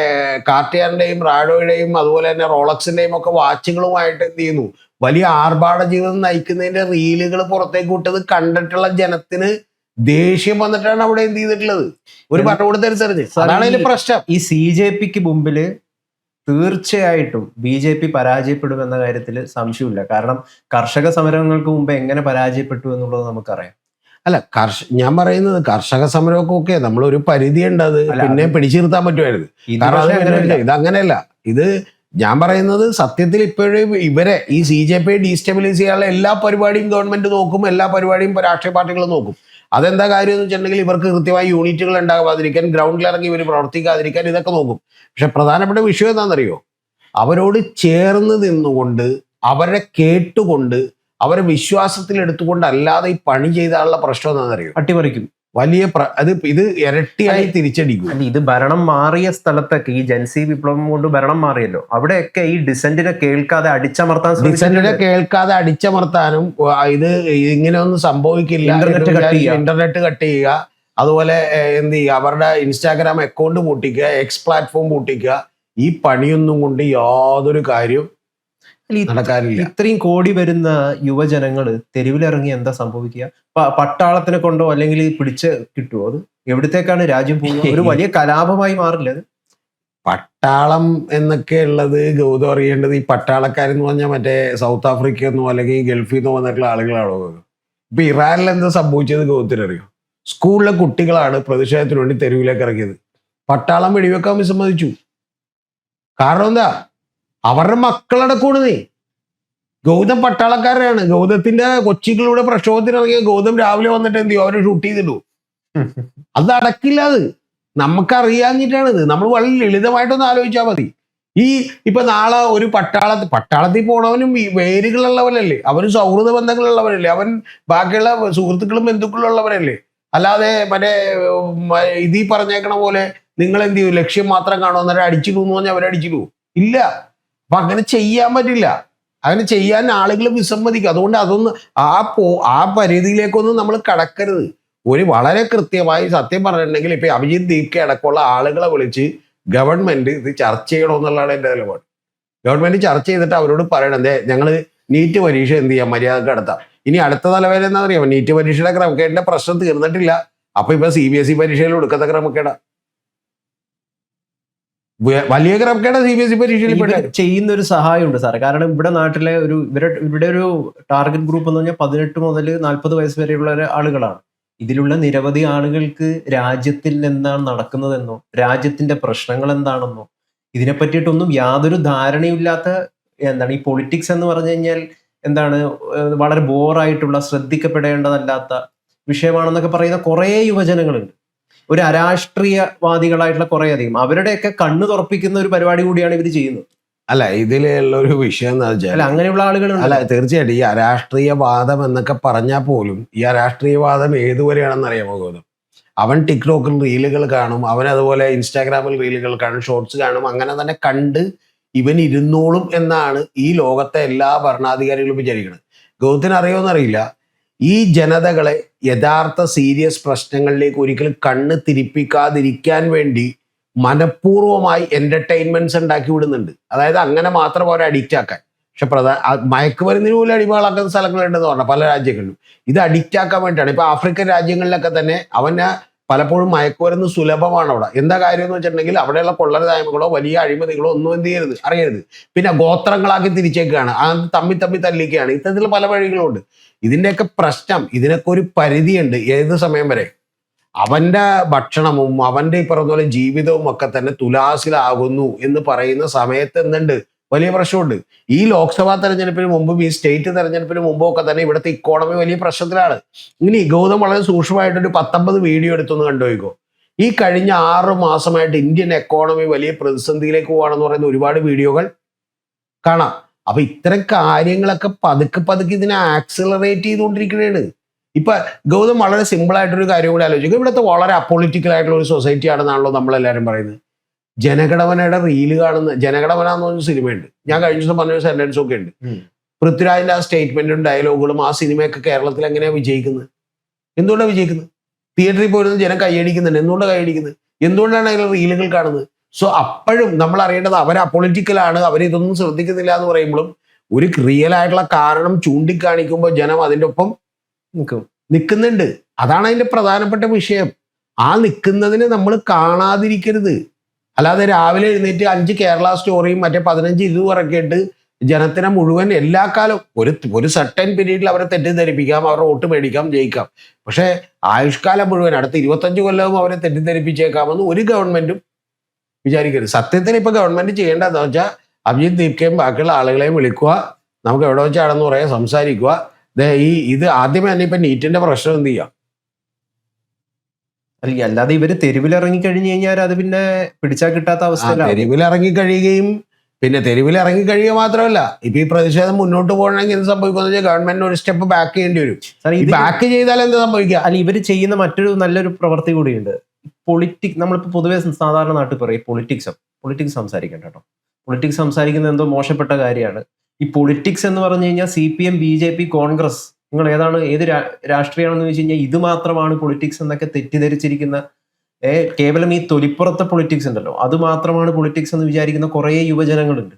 B: കാർട്ടിയറിന്റെയും റാഡോയുടെയും അതുപോലെ തന്നെ റോളക്സിന്റെയും ഒക്കെ വാച്ചുകളുമായിട്ട് എന്ത് ചെയ്യുന്നു, വലിയ ആർഭാട ജീവിതം നയിക്കുന്നതിന്റെ റീലുകൾ പുറത്തേക്ക് വിട്ടത് കണ്ടിട്ടുള്ള ജനത്തിന് ദേഷ്യം വന്നിട്ടാണ് അവിടെ എന്ത് ചെയ്തിട്ടുള്ളത്, ഒരു ഭരണകൂടം തിരിച്ചറിഞ്ഞ്. അതാണ് അതിന്റെ പ്രശ്നം.
A: ഈ CJPക്ക് മുമ്പില് തീർച്ചയായിട്ടും BJP പരാജയപ്പെടുമെന്ന കാര്യത്തിൽ സംശയമില്ല. കാരണം കർഷക സമരങ്ങൾക്ക് മുമ്പ് എങ്ങനെ പരാജയപ്പെട്ടു എന്നുള്ളത് നമുക്കറിയാം.
B: അല്ല, ഞാൻ പറയുന്നത് കർഷക സമരമൊക്കെ നമ്മളൊരു പരിധി ഉണ്ട്, അത് പിന്നെ പിടിച്ചു നിർത്താൻ പറ്റുമായിരുന്നു. കാരണം ഇതങ്ങനെയല്ല. ഇത് ഞാൻ പറയുന്നത് സത്യത്തിൽ ഇപ്പോഴും ഇവരെ ഈ CJP ഡീസ്റ്റെബിലൈസ് ചെയ്യാനുള്ള എല്ലാ പരിപാടിയും ഗവൺമെന്റ് നോക്കും, എല്ലാ പരിപാടിയും രാഷ്ട്രീയ പാർട്ടികളും നോക്കും. അതെന്താ കാര്യം എന്ന് വെച്ചിട്ടുണ്ടെങ്കിൽ ഇവർക്ക് കൃത്യമായി യൂണിറ്റുകൾ ഉണ്ടാകാതിരിക്കാൻ, ഗ്രൗണ്ടിൽ ഇറങ്ങി ഇവർ പ്രവർത്തിക്കാതിരിക്കാൻ ഇതൊക്കെ നോക്കും. പക്ഷെ പ്രധാനപ്പെട്ട വിഷയം എന്താണെന്നറിയോ? അവരോട് ചേർന്ന് നിന്നുകൊണ്ട് അവരെ കേട്ടുകൊണ്ട് അവരെ വിശ്വാസത്തിൽ എടുത്തുകൊണ്ട് അല്ലാതെ ഈ പണി ചെയ്താലുള്ള പ്രശ്നം എന്താണെന്നറിയോ?
A: അട്ടിമറിക്കും.
B: വലിയ ഇത് ഇരട്ടിയായി തിരിച്ചടിക്കും.
A: ഇത് ഭരണം മാറിയ സ്ഥലത്തൊക്കെ ഈ ജൻസി വിപ്ലവം കൊണ്ട് ഭരണം മാറിയല്ലോ, അവിടെയൊക്കെ ഈ ഡിസന്റിനെ കേൾക്കാതെ
B: അടിച്ചമർത്താനും ഇത് ഇങ്ങനെയൊന്നും സംഭവിക്കില്ല, ഇന്റർനെറ്റ് കട്ട് ചെയ്യുക, അതുപോലെ എന്ത് ചെയ്യുക, അവരുടെ ഇൻസ്റ്റാഗ്രാം അക്കൗണ്ട് പൂട്ടിക്കുക, എക്സ് പ്ലാറ്റ്ഫോം പൂട്ടിക്കുക, ഈ പണിയൊന്നും കൊണ്ട് യാതൊരു കാര്യം നടക്കാറില്ല.
A: ഇത്രയും കോടി വരുന്ന യുവജനങ്ങള് തെരുവിലിറങ്ങി എന്താ സംഭവിക്കുക? പട്ടാളത്തിനെ കൊണ്ടോ അല്ലെങ്കിൽ പിടിച്ച് കിട്ടുമോ? അത് എവിടത്തേക്കാണ് രാജ്യം പോകുക? ഒരു വലിയ കലാപമായി മാറില്ല അത്?
B: പട്ടാളം എന്നൊക്കെ ഉള്ളത് ഗൗതം അറിയേണ്ടത്, ഈ പട്ടാളക്കാരെന്ന് പറഞ്ഞാൽ മറ്റേ സൗത്ത് ആഫ്രിക്ക എന്നോ അല്ലെങ്കിൽ ഗൾഫിൽ നിന്ന് വന്നിട്ടുള്ള ആളുകളാണോ? ഇപ്പൊ ഇറാനിൽ എന്താ സംഭവിച്ചത് ഗൗതത്തിനറിയോ? സ്കൂളിലെ കുട്ടികളാണ് പ്രതിഷേധത്തിന് വേണ്ടി തെരുവിലേക്ക് ഇറങ്ങിയത്. പട്ടാളം വെടിവെക്കാൻ വിസമ്മതിച്ചു. കാരണം എന്താ? അവരുടെ മക്കളടക്കൂണ്. ഗൗതം പട്ടാളക്കാരാണ്. ഗൗതത്തിന്റെ കൊച്ചികളിലൂടെ പ്രക്ഷോഭത്തിന് ഇറങ്ങിയ ഗൗതം രാവിലെ വന്നിട്ട് എന്ത് ചെയ്യും? അവരെ ഷൂട്ട് ചെയ്തിട്ടു. അത് അടക്കില്ല. അത് നമുക്കറിയാഞ്ഞിട്ടാണിത്. നമ്മൾ വളരെ ലളിതമായിട്ടൊന്ന് ആലോചിച്ചാൽ മതി. ഇപ്പൊ നാളെ ഒരു പട്ടാളത്തിൽ പോണവനും വേരുകളുള്ളവരല്ലേ, അവന് സൗഹൃദ ബന്ധങ്ങളുള്ളവരല്ലേ, അവൻ ബാക്കിയുള്ള സുഹൃത്തുക്കളും ബന്ധുക്കളും ഉള്ളവരല്ലേ. അല്ലാതെ മറ്റേ ഇതീ പറഞ്ഞേക്കണ പോലെ നിങ്ങൾ എന്ത് ചെയ്യും, ലക്ഷ്യം മാത്രം കാണും, അന്നേരം അടിച്ചിടൂ എന്ന് പറഞ്ഞാൽ അവരടിച്ചിടൂ? ഇല്ല. അപ്പൊ അങ്ങനെ ചെയ്യാൻ പറ്റില്ല. അങ്ങനെ ചെയ്യാൻ ആളുകൾ വിസമ്മതിക്കും. അതുകൊണ്ട് അതൊന്ന് ആ പരിധിയിലേക്കൊന്നും നമ്മൾ കടക്കരുത്. ഒരു വളരെ കൃത്യമായി സത്യം പറഞ്ഞിട്ടുണ്ടെങ്കിൽ ഇപ്പൊ അഭിജിത്ത് ദീപ്കെ അടക്കമുള്ള ആളുകളെ വിളിച്ച് ഗവൺമെന്റ് ഇത് ചർച്ച ചെയ്യണമെന്നുള്ളതാണ് എൻ്റെ നിലപാട്. ഗവൺമെന്റ് ചർച്ച ചെയ്തിട്ട് അവരോട് പറയണം, ഞങ്ങൾ നീറ്റ് പരീക്ഷ എന്ത് ചെയ്യാം, മര്യാദക്ക് നടത്താം. ഇനി അടുത്ത തലവേദന എന്താ അറിയാം? നീറ്റ് പരീക്ഷയുടെ ക്രമക്കേടിന്റെ പ്രശ്നം തീർന്നിട്ടില്ല. അപ്പൊ ഇപ്പൊ CBSE പരീക്ഷയിൽ ഒടുക്കത്തെ ക്രമക്കേടാ, വലിയ ക്രമക്കേടാ CBSE പരീക്ഷയിൽ
A: ചെയ്യുന്ന ഒരു സഹായമുണ്ട് സാറേ. കാരണം ഇവിടെ നാട്ടിലെ ഇവിടെ ഒരു ടാർഗറ്റ് ഗ്രൂപ്പ് എന്ന് പറഞ്ഞാൽ 18 മുതൽ 40 വയസ്സ് വരെയുള്ള ആളുകളാണ്. ഇതിലുള്ള നിരവധി ആളുകൾക്ക് രാജ്യത്തിൽ എന്താണ് നടക്കുന്നതെന്നോ രാജ്യത്തിന്റെ പ്രശ്നങ്ങൾ എന്താണെന്നോ ഇതിനെ പറ്റിയിട്ടൊന്നും യാതൊരു ധാരണയില്ലാത്ത, എന്താണ് ഈ പൊളിറ്റിക്സ് എന്ന് പറഞ്ഞു കഴിഞ്ഞാൽ എന്താണ്, വളരെ ബോറായിട്ടുള്ള, ശ്രദ്ധിക്കപ്പെടേണ്ടതല്ലാത്ത വിഷയമാണെന്നൊക്കെ പറയുന്ന കുറേ യുവജനങ്ങളുണ്ട്. ഒരു അരാഷ്ട്രീയവാദികളായിട്ടുള്ള കുറെ അധികം, അവരുടെയൊക്കെ കണ്ണ് തുറപ്പിക്കുന്ന ഒരു പരിപാടി കൂടിയാണ് ഇവർ ചെയ്യുന്നത്.
B: അല്ല, ഇതിലുള്ള ഒരു വിഷയം എന്താ വെച്ചാൽ,
A: അങ്ങനെയുള്ള ആളുകൾ
B: അല്ല തീർച്ചയായിട്ടും ഈ അരാഷ്ട്രീയവാദം എന്നൊക്കെ പറഞ്ഞാൽ പോലും ഈ അരാഷ്ട്രീയവാദം ഏതുവരെയാണെന്ന് അറിയാമോ ഗൗതം? അവൻ ടിക്ടോക്കിൽ റീലുകൾ കാണും, അവൻ അതുപോലെ ഇൻസ്റ്റാഗ്രാമിൽ റീലുകൾ കാണും, ഷോർട്സ് കാണും, അങ്ങനെ തന്നെ കണ്ട് ഇവൻ ഇരുന്നോളും എന്നാണ് ഈ ലോകത്തെ എല്ലാ ഭരണാധികാരികളും വിചാരിക്കുന്നത്. ഗൗതത്തിന് അറിയുമെന്നറിയില്ല, ഈ ജനതകളെ യഥാർത്ഥ സീരിയസ് പ്രശ്നങ്ങളിലേക്ക് ഒരിക്കലും കണ്ണ് തിരിപ്പിക്കാതിരിക്കാൻ വേണ്ടി മനഃപൂർവ്വമായി എന്റർടൈൻമെന്റ്സ് ഉണ്ടാക്കി വിടുന്നുണ്ട്. അതായത് അങ്ങനെ മാത്രം അവരെ അഡിക്റ്റ് ആക്കാൻ. പക്ഷെ മയക്കുമരുന്നിന് പോലും അടിമകളാക്കുന്ന സ്ഥലങ്ങളുണ്ടെന്ന് പറഞ്ഞാൽ പല രാജ്യങ്ങളിലും ഇത് അഡിക്റ്റ് ആക്കാൻ വേണ്ടിയിട്ടാണ്. ഇപ്പൊ ആഫ്രിക്കൻ രാജ്യങ്ങളിലൊക്കെ തന്നെ അവന് പലപ്പോഴും മയക്കുമരുന്ന് സുലഭമാണ് അവിടെ. എന്താ കാര്യം എന്ന് വെച്ചിട്ടുണ്ടെങ്കിൽ അവിടെയുള്ള കൊള്ളരുതായ്മകളോ വലിയ അഴിമതികളോ ഒന്നും എന്ത് ചെയ്യരുത്, അറിയരുത്. പിന്നെ ഗോത്രങ്ങളാക്കി തിരിച്ചേക്കാണ്, അത് തമ്മി തല്ലിക്കുകയാണ്. ഇത്തരത്തിൽ പല വഴികളുണ്ട്. ഇതിന്റെയൊക്കെ പ്രശ്നം, ഇതിനൊക്കെ ഒരു പരിധിയുണ്ട്. ഏത് സമയം വരെ അവന്റെ ഭക്ഷണവും അവന്റെ ഈ പറഞ്ഞ പോലെ ജീവിതവും ഒക്കെ തന്നെ തുലാസിലാകുന്നു എന്ന് പറയുന്ന സമയത്ത് എന്തുണ്ട്, വലിയ പ്രശ്നമുണ്ട്. ഈ ലോക്സഭാ തെരഞ്ഞെടുപ്പിന് മുമ്പും ഈ സ്റ്റേറ്റ് തെരഞ്ഞെടുപ്പിന് മുമ്പും ഒക്കെ തന്നെ ഇവിടുത്തെ ഇക്കോണമി വലിയ പ്രശ്നത്തിലാണ്. ഇനി ഗൗതം വളരെ സൂക്ഷ്മമായിട്ടൊരു 19 വീഡിയോ എടുത്തൊന്ന് കണ്ടുപോയിക്കോ. ഈ കഴിഞ്ഞ 6 മാസമായിട്ട് ഇന്ത്യൻ എക്കോണമി വലിയ പ്രതിസന്ധിയിലേക്ക് പോവാണെന്ന് പറയുന്ന ഒരുപാട് വീഡിയോകൾ കാണാം. അപ്പൊ ഇത്തരം കാര്യങ്ങളൊക്കെ പതുക്കെ ഇതിനെ ആക്സിലറേറ്റ് ചെയ്തുകൊണ്ടിരിക്കുകയാണ്. ഇപ്പൊ ഗൗതം വളരെ സിമ്പിൾ ആയിട്ടൊരു കാര്യം കൂടി ആലോചിക്കും. ഇവിടുത്തെ വളരെ അപ്പൊളിറ്റിക്കൽ ആയിട്ടുള്ള ഒരു സൊസൈറ്റി ആണെന്നാണല്ലോ നമ്മളെല്ലാവരും പറയുന്നത്. ജനഗണമനയുടെ റീല് കാണുന്ന, ജനഗണമന എന്ന് പറഞ്ഞ സിനിമയുണ്ട്, ഞാൻ കഴിഞ്ഞ ദിവസം പറഞ്ഞ സെന്റൻസും ഒക്കെ ഉണ്ട്. പൃഥ്വിരാജിന്റെ ആ സ്റ്റേറ്റ്മെന്റും ഡയലോഗുകളും ആ സിനിമയൊക്കെ കേരളത്തിൽ എങ്ങനെയാണ് വിജയിക്കുന്നത്? എന്തുകൊണ്ടാണ് വിജയിക്കുന്നത്? തിയേറ്ററിൽ പോയിരുന്ന ജനം കൈയടിക്കുന്നുണ്ട്. എന്തുകൊണ്ടാണ് കൈയടിക്കുന്നത്? എന്തുകൊണ്ടാണ് അതിൽ റീലുകൾ കാണുന്നത്? സോ അപ്പോഴും നമ്മൾ അറിയേണ്ടത് അവർ അപ്പൊളിറ്റിക്കലാണ്, അവരിതൊന്നും ശ്രദ്ധിക്കുന്നില്ല എന്ന് പറയുമ്പോഴും ഒരു റിയൽ ആയിട്ടുള്ള കാരണം ചൂണ്ടിക്കാണിക്കുമ്പോൾ ജനം അതിൻ്റെ ഒപ്പം നിൽക്കുന്നുണ്ട്. അതാണ് അതിന്റെ പ്രധാനപ്പെട്ട വിഷയം. ആ നിൽക്കുന്നതിനെ നമ്മൾ കാണാതിരിക്കരുത്. അല്ലാതെ രാവിലെ എഴുന്നേറ്റ് 5 കേരള സ്റ്റോറിയും മറ്റേ 15 ഇറക്കിയിട്ട് ജനത്തിനെ മുഴുവൻ എല്ലാ കാലവും ഒരു സർട്ടൻ പീരീഡിൽ അവരെ തെറ്റിദ്ധരിപ്പിക്കാം, അവരുടെ വോട്ട് മേടിക്കാം, ജയിക്കാം. പക്ഷെ ആയുഷ്കാലം മുഴുവൻ അടുത്ത 25 കൊല്ലവും അവരെ തെറ്റിദ്ധരിപ്പിച്ചേക്കാമെന്ന് ഒരു ഗവൺമെന്റും വിചാരിക്കരുത്. സത്യത്തിൽ ഇപ്പൊ ഗവൺമെന്റ് ചെയ്യേണ്ടതെന്ന് വെച്ചാൽ അഭിജിത്ത് ദീപ്കയും ബാക്കിയുള്ള ആളുകളെയും വിളിക്കുക, നമുക്ക് എവിടെ വെച്ചാണെന്ന് പറയാൻ സംസാരിക്കുക. ഇത് ആദ്യമേ തന്നെ ഇപ്പൊ നീറ്റിന്റെ പ്രശ്നം എന്ത് ചെയ്യാം?
A: അല്ലാതെ ഇവര് തെരുവിലിറങ്ങി കഴിഞ്ഞു കഴിഞ്ഞാൽ അത് പിന്നെ പിടിച്ചാൽ കിട്ടാത്ത അവസ്ഥയിലാണ്.
B: തെരുവിലിറങ്ങി കഴിയുകയും പിന്നെ തെരുവിലിറങ്ങി കഴിയുക മാത്രമല്ല, ഇപ്പൊ ഈ പ്രതിഷേധം മുന്നോട്ട് പോകണമെങ്കിൽ എന്ത് സംഭവിക്കുന്നത് വെച്ചാൽ ഗവൺമെന്റിന് ഒരു സ്റ്റെപ്പ് ബാക്ക് ചെയ്യേണ്ടി വരും. ബാക്ക് ചെയ്താൽ എന്ത് സംഭവിക്കുക?
A: അല്ല, ഇവര് ചെയ്യുന്ന മറ്റൊരു നല്ലൊരു പ്രവൃത്തി കൂടിയുണ്ട്. നമ്മളിപ്പോ പൊതുവെ സാധാരണ നാട്ടിൽ പറയും പൊളിറ്റിക്സ് സംസാരിക്കണ്ട കേട്ടോ. പൊളിറ്റിക്സ് സംസാരിക്കുന്നത് എന്തോ മോശപ്പെട്ട കാര്യമാണ്. ഈ പൊളിറ്റിക്സ് എന്ന് പറഞ്ഞു കഴിഞ്ഞാൽ CPM, BJP, കോൺഗ്രസ്, നിങ്ങൾ ഏത് രാഷ്ട്രീയമാണെന്ന് ചോദിച്ചു കഴിഞ്ഞാൽ ഇത് മാത്രമാണ് പൊളിറ്റിക്സ് എന്നൊക്കെ തെറ്റിദ്ധരിച്ചിരിക്കുന്ന, കേവലം ഈ തൊലിപ്പുറത്തെ പൊളിറ്റിക്സ് ഉണ്ടല്ലോ, അത് മാത്രമാണ് പൊളിറ്റിക്സ് എന്ന് വിചാരിക്കുന്ന കുറേ യുവജനങ്ങളുണ്ട്.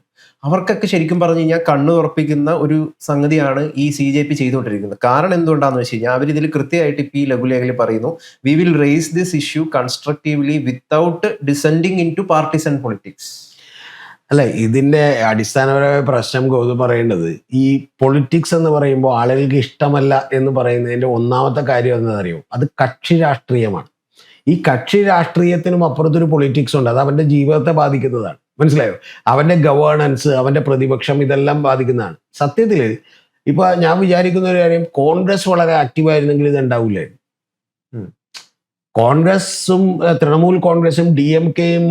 A: അവർക്കൊക്കെ ശരിക്കും പറഞ്ഞു കഴിഞ്ഞാൽ കണ്ണു തുറപ്പിക്കുന്ന ഒരു സംഗതിയാണ് ഈ CJP ചെയ്തുകൊണ്ടിരിക്കുന്നത്. കാരണം എന്തുകൊണ്ടാന്ന് വെച്ച് കഴിഞ്ഞാൽ അവരിതിൽ കൃത്യമായിട്ട് ഇപ്പം ഈ ലഘുലേഖയിൽ പറയുന്നു, we will raise this issue constructively without descending into partisan politics.
B: അല്ല, ഇതിന്റെ അടിസ്ഥാനപരമായ പ്രശ്നം ഗൗതം പറയേണ്ടത്, ഈ പൊളിറ്റിക്സ് എന്ന് പറയുമ്പോൾ ആളുകൾക്ക് ഇഷ്ടമല്ല എന്ന് പറയുന്നതിന്റെ ഒന്നാമത്തെ കാര്യം എന്താണെന്നറിയോ? അത് കക്ഷി രാഷ്ട്രീയമാണ്. ഈ കക്ഷി രാഷ്ട്രീയത്തിനും അപ്പുറത്തൊരു പൊളിറ്റിക്സ് ഉണ്ട്. അത് അവന്റെ ജീവിതത്തെ ബാധിക്കുന്നതാണ്. മനസ്സിലായോ? അവന്റെ ഗവേണൻസ്, അവന്റെ പ്രതിപക്ഷം, ഇതെല്ലാം ബാധിക്കുന്നതാണ്. സത്യത്തിൽ ഇപ്പൊ ഞാൻ വിചാരിക്കുന്ന ഒരു കാര്യം, കോൺഗ്രസ് വളരെ ആക്റ്റീവായിരുന്നെങ്കിൽ ഇത് ഉണ്ടാവില്ലായിരുന്നു. കോൺഗ്രസും തൃണമൂൽ കോൺഗ്രസും DMKയും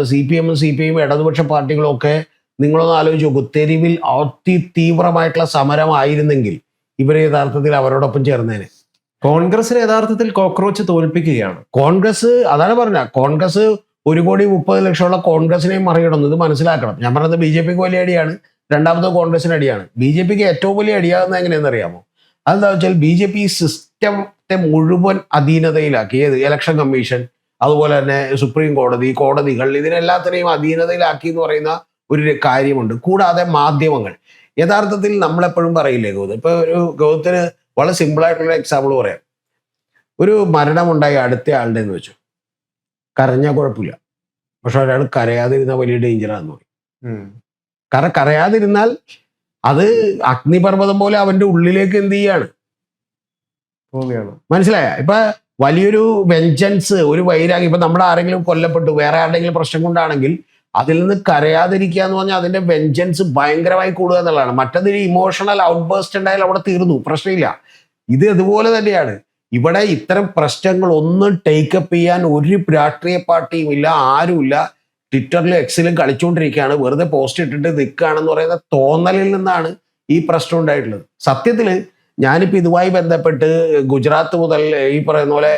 B: CPMും CPIയും ഇടതുപക്ഷ പാർട്ടികളും ഒക്കെ നിങ്ങളൊന്ന് ആലോചിച്ച് നോക്കൂ. തെരുവിൽ തീവ്രമായിട്ടുള്ള സമരമായിരുന്നെങ്കിൽ ഇവർ യഥാർത്ഥത്തിൽ അവരോടൊപ്പം ചേർന്നേനെ.
A: കോൺഗ്രസിന് യഥാർത്ഥത്തിൽ കോക്രോച്ച് തോൽപ്പിക്കുകയാണ്
B: കോൺഗ്രസ്. അതാണ് പറഞ്ഞ, കോൺഗ്രസ് 1,30,00,000 കോൺഗ്രസിനെയും മറികടന്നു. ഇത് മനസ്സിലാക്കണം. ഞാൻ പറഞ്ഞത് BJPക്ക് വലിയ അടിയാണ്, രണ്ടാമത് കോൺഗ്രസിന് അടിയാണ്. BJPക്ക് ഏറ്റവും വലിയ അടിയാകുന്നത് എങ്ങനെയെന്ന് അറിയാമോ? അതെന്താ വെച്ചാൽ BJP സിസ്റ്റത്തെ മുഴുവൻ അധീനതയിലാക്കി. ഏത് ഇലക്ഷൻ കമ്മീഷൻ, അതുപോലെ തന്നെ സുപ്രീം കോടതി, കോടതികൾ, ഇതിനെല്ലാത്തിനെയും അധീനതയിലാക്കി എന്ന് പറയുന്ന ഒരു കാര്യമുണ്ട്. കൂടാതെ മാധ്യമങ്ങൾ. യഥാർത്ഥത്തിൽ നമ്മളെപ്പോഴും പറയില്ലേ ഗൗതം, ഇപ്പൊ ഒരു ഗൗതത്തിന് വളരെ സിമ്പിൾ ആയിട്ടുള്ള എക്സാമ്പിൾ പറയാം. ഒരു മരണമുണ്ടായി അടുത്ത ആളുടെ എന്ന് വെച്ചു, കരഞ്ഞാൽ കുഴപ്പമില്ല, പക്ഷെ ഒരാൾ കരയാതിരുന്നാൽ വലിയ ഡേഞ്ചറാന്ന് പറയും. കാരണം കരയാതിരുന്നാൽ അത് അഗ്നിപർവ്വതം പോലെ അവന്റെ ഉള്ളിലേക്ക് എന്ത് ചെയ്യാണ്, മനസ്സിലായ? ഇപ്പൊ വലിയൊരു വെഞ്ചൻസ്, ഒരു വൈരാഗ്യം, ഇപ്പൊ നമ്മുടെ ആരെങ്കിലും കൊല്ലപ്പെട്ടു, വേറെ ആരുടെങ്കിലും പ്രശ്നം കൊണ്ടാണെങ്കിൽ അതിൽ നിന്ന് കരയാതിരിക്കുക എന്ന് പറഞ്ഞാൽ അതിന്റെ വെഞ്ചൻസ് ഭയങ്കരമായി കൂടുക എന്നുള്ളതാണ്. മറ്റൊരു ഇമോഷണൽ ഔട്ട്ബേസ്റ്റ് ഉണ്ടായാൽ അവിടെ തീർന്നു, പ്രശ്നമില്ല. ഇത് അതുപോലെ തന്നെയാണ്. ഇവിടെ ഇത്തരം പ്രശ്നങ്ങൾ ഒന്നും ടേക്കപ്പ് ചെയ്യാൻ ഒരു രാഷ്ട്രീയ പാർട്ടിയും ഇല്ല, ആരുമില്ല. ട്വിറ്ററിലും എക്സിലും കളിച്ചുകൊണ്ടിരിക്കുകയാണ്, വെറുതെ പോസ്റ്റ് ഇട്ടിട്ട് നിൽക്കുകയാണെന്ന് പറയുന്ന തോന്നലിൽ നിന്നാണ് ഈ പ്രശ്നം ഉണ്ടായിട്ടുള്ളത്. സത്യത്തില് ഞാനിപ്പോൾ ഇതുമായി ബന്ധപ്പെട്ട് ഗുജറാത്ത് മുതൽ ഈ പറയുന്ന പോലെ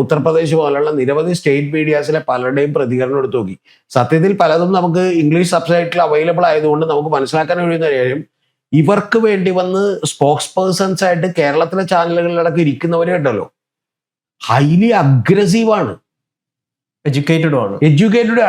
B: ഉത്തർപ്രദേശ് പോലുള്ള നിരവധി സ്റ്റേറ്റ് മീഡിയാസിലെ പലരുടെയും പ്രതികരണം എടുത്തു നോക്കി. സത്യത്തിൽ പലതും നമുക്ക് ഇംഗ്ലീഷ് സബ്ടൈറ്റിൽ അവൈലബിൾ ആയതുകൊണ്ട് നമുക്ക് മനസ്സിലാക്കാൻ കഴിയുന്ന കാര്യം, ഇവർക്ക് വേണ്ടി വന്ന് സ്പോക്സ് പേഴ്സൺസ് ആയിട്ട് കേരളത്തിലെ ചാനലുകളിലടക്കം ഇരിക്കുന്നവരെ ഉണ്ടല്ലോ, ഹൈലി അഗ്രസീവാണ്, എഡ്യൂക്കേറ്റഡ്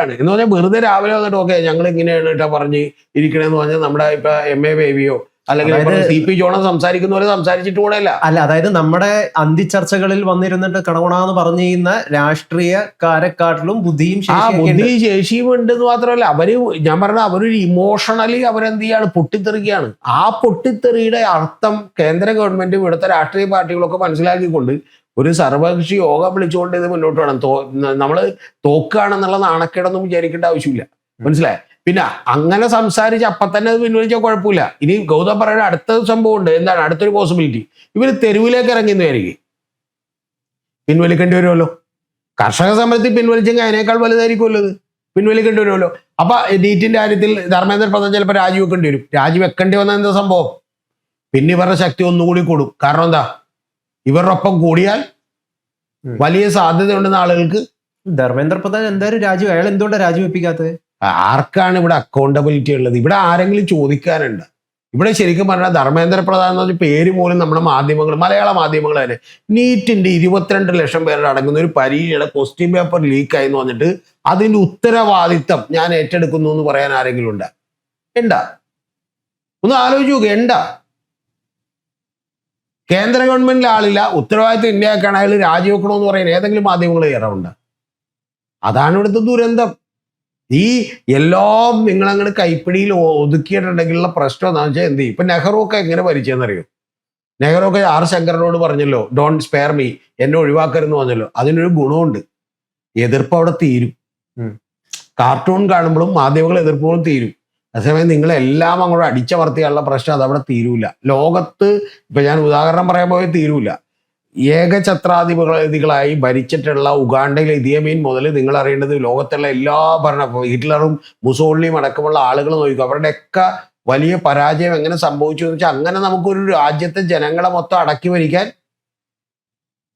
B: ആണ് എന്ന് പറഞ്ഞാൽ വെറുതെ രാവിലെ വന്നിട്ട് ഓക്കെ ഞങ്ങൾ ഇങ്ങനെയാണ് കേട്ടോ പറഞ്ഞ് ഇരിക്കണമെന്ന് പറഞ്ഞാൽ നമ്മുടെ ഇപ്പൊ MA ബേബിയോ അല്ലെങ്കിൽ
A: അതായത്
B: CP ജോൺ സംസാരിക്കുന്ന പോലെ സംസാരിച്ചിട്ട് കൂടെ അല്ല.
A: അതായത് നമ്മുടെ അന്തിച്ചർച്ചകളിൽ വന്നിരുന്നിട്ട് കണകുണാന്ന് പറഞ്ഞു ചെയ്യുന്ന രാഷ്ട്രീയക്കാരെക്കാട്ടിലും ബുദ്ധിയും
B: ബുദ്ധി ശേഷിയും ഉണ്ടെന്ന് മാത്രമല്ല, ഞാൻ പറഞ്ഞ അവരൊരു ഇമോഷണലി അവരെന്ത് ചെയ്യാണ്, പൊട്ടിത്തെറിക്കുകയാണ്. ആ പൊട്ടിത്തെറിയുടെ അർത്ഥം കേന്ദ്ര ഗവൺമെന്റും ഇവിടുത്തെ രാഷ്ട്രീയ പാർട്ടികളൊക്കെ മനസ്സിലാക്കിക്കൊണ്ട് ഒരു സർവകക്ഷി യോഗം വിളിച്ചുകൊണ്ട് ഇത് മുന്നോട്ട് വേണം. നമ്മള് തോക്കുകയാണെന്നുള്ള നാണക്കേടൊന്നും വിചാരിക്കേണ്ട ആവശ്യമില്ല. മനസ്സിലായി? പിന്നെ അങ്ങനെ സംസാരിച്ച് അപ്പൊ തന്നെ അത് പിൻവലിച്ചാൽ കുഴപ്പമില്ല. ഇനി ഗൗതം പറയുന്ന അടുത്ത സംഭവം ഉണ്ട്. എന്താണ് അടുത്തൊരു പോസിബിലിറ്റി? ഇവര് തെരുവിലേക്ക് ഇറങ്ങുന്നതായിരിക്കും. പിൻവലിക്കേണ്ടി വരുമല്ലോ. കർഷക സമരത്തിൽ പിൻവലിച്ചെങ്കിൽ അതിനേക്കാൾ വലുതായിരിക്കുമല്ലോ ഇത്. പിൻവലിക്കേണ്ടി വരുമല്ലോ. അപ്പൊ നീറ്റിന്റെ കാര്യത്തിൽ ധർമ്മേന്ദ്ര പ്രധാൻ ചിലപ്പോൾ രാജിവെക്കേണ്ടി വരും. രാജിവെക്കേണ്ടി വന്ന എന്താ സംഭവം? പിന്നെ ഇവരുടെ ശക്തി ഒന്നുകൂടി കൂടും. കാരണം എന്താ? ഇവരുടെ ഒപ്പം കൂടിയാൽ വലിയ സാധ്യതയുണ്ടെന്ന് ആളുകൾക്ക്.
A: ധർമ്മേന്ദ്ര പ്രധാൻ എന്തായാലും അയാൾ എന്തുകൊണ്ടാണ് രാജിവെപ്പിക്കാത്തത്?
B: ആർക്കാണ് ഇവിടെ അക്കൗണ്ടബിലിറ്റി ഉള്ളത്? ഇവിടെ ആരെങ്കിലും ചോദിക്കാനുണ്ട്? ഇവിടെ ശരിക്കും പറഞ്ഞാൽ ധർമ്മേന്ദ്ര പ്രധാൻ എന്ന് പറഞ്ഞ പേര് പോലും നമ്മുടെ മാധ്യമങ്ങൾ, മലയാള മാധ്യമങ്ങൾ തന്നെ നീറ്റിന്റെ 22 ലക്ഷം പേരുടെ അടങ്ങുന്ന ഒരു പരീക്ഷയുടെ ക്വസ്റ്റ്യൻ പേപ്പർ ലീക്കായി എന്ന് പറഞ്ഞിട്ട് അതിന്റെ ഉത്തരവാദിത്തം ഞാൻ ഏറ്റെടുക്കുന്നു എന്ന് പറയാൻ ആരെങ്കിലും ഉണ്ടാ? ഒന്ന് ആലോചിച്ച് നോക്കുക. കേന്ദ്ര ഗവൺമെന്റിൽ ആളില്ല, ഉത്തരവാദിത്തം ഇന്ത്യക്കാണ്, അയാൾ രാജിവെക്കണമെന്ന് പറയുന്ന ഏതെങ്കിലും മാധ്യമങ്ങൾ കയറുണ്ട്? അതാണ് ഇവിടുത്തെ ദുരന്തം. ഈ എല്ലാം നിങ്ങളങ്ങനെ കൈപ്പിടിയിൽ ഒതുക്കിയിട്ടുണ്ടെങ്കിലുള്ള പ്രശ്നം എന്താണെന്ന് വെച്ചാൽ എന്ത് ചെയ്യും? ഇപ്പൊ നെഹ്റു ഒക്കെ എങ്ങനെ ഭരിച്ചെന്നറിയോ? നെഹ്റു ഒക്കെ ആർ ശങ്കറിനോട് പറഞ്ഞല്ലോ, ഡോണ്ട് സ്പെയർ മീ, എന്നെ ഒഴിവാക്കരുതെന്ന് പറഞ്ഞല്ലോ. അതിനൊരു ഗുണമുണ്ട്, എതിർപ്പ് അവിടെ തീരും. കാർട്ടൂൺ കാണുമ്പോഴും മാധ്യമങ്ങൾ എതിർപ്പുകളും തീരും. അതേസമയം നിങ്ങളെല്ലാം അങ്ങോട്ട് അടിച്ചമർത്തിയുള്ള പ്രശ്നം അതവിടെ തീരൂല. ലോകത്ത് ഇപ്പൊ ഞാൻ ഉദാഹരണം പറയാൻ പോയാൽ തീരൂല. ഏകഛത്രാധിപതികളായി ഭരിച്ചിട്ടുള്ള ഉഗാണ്ടയിലെ ഇദിയമീൻ മുതൽ നിങ്ങൾ അറിയേണ്ടത് ലോകത്തുള്ള എല്ലാ ഹിറ്റ്ലറും മുസോളിനിയും അടക്കമുള്ള ആളുകൾ നോക്കുക. അവരുടെയൊക്കെ വലിയ പരാജയം എങ്ങനെ സംഭവിച്ചു എന്ന് വെച്ചാൽ അങ്ങനെ നമുക്കൊരു രാജ്യത്തെ ജനങ്ങളെ മൊത്തം അടക്കി ഭരിക്കാൻ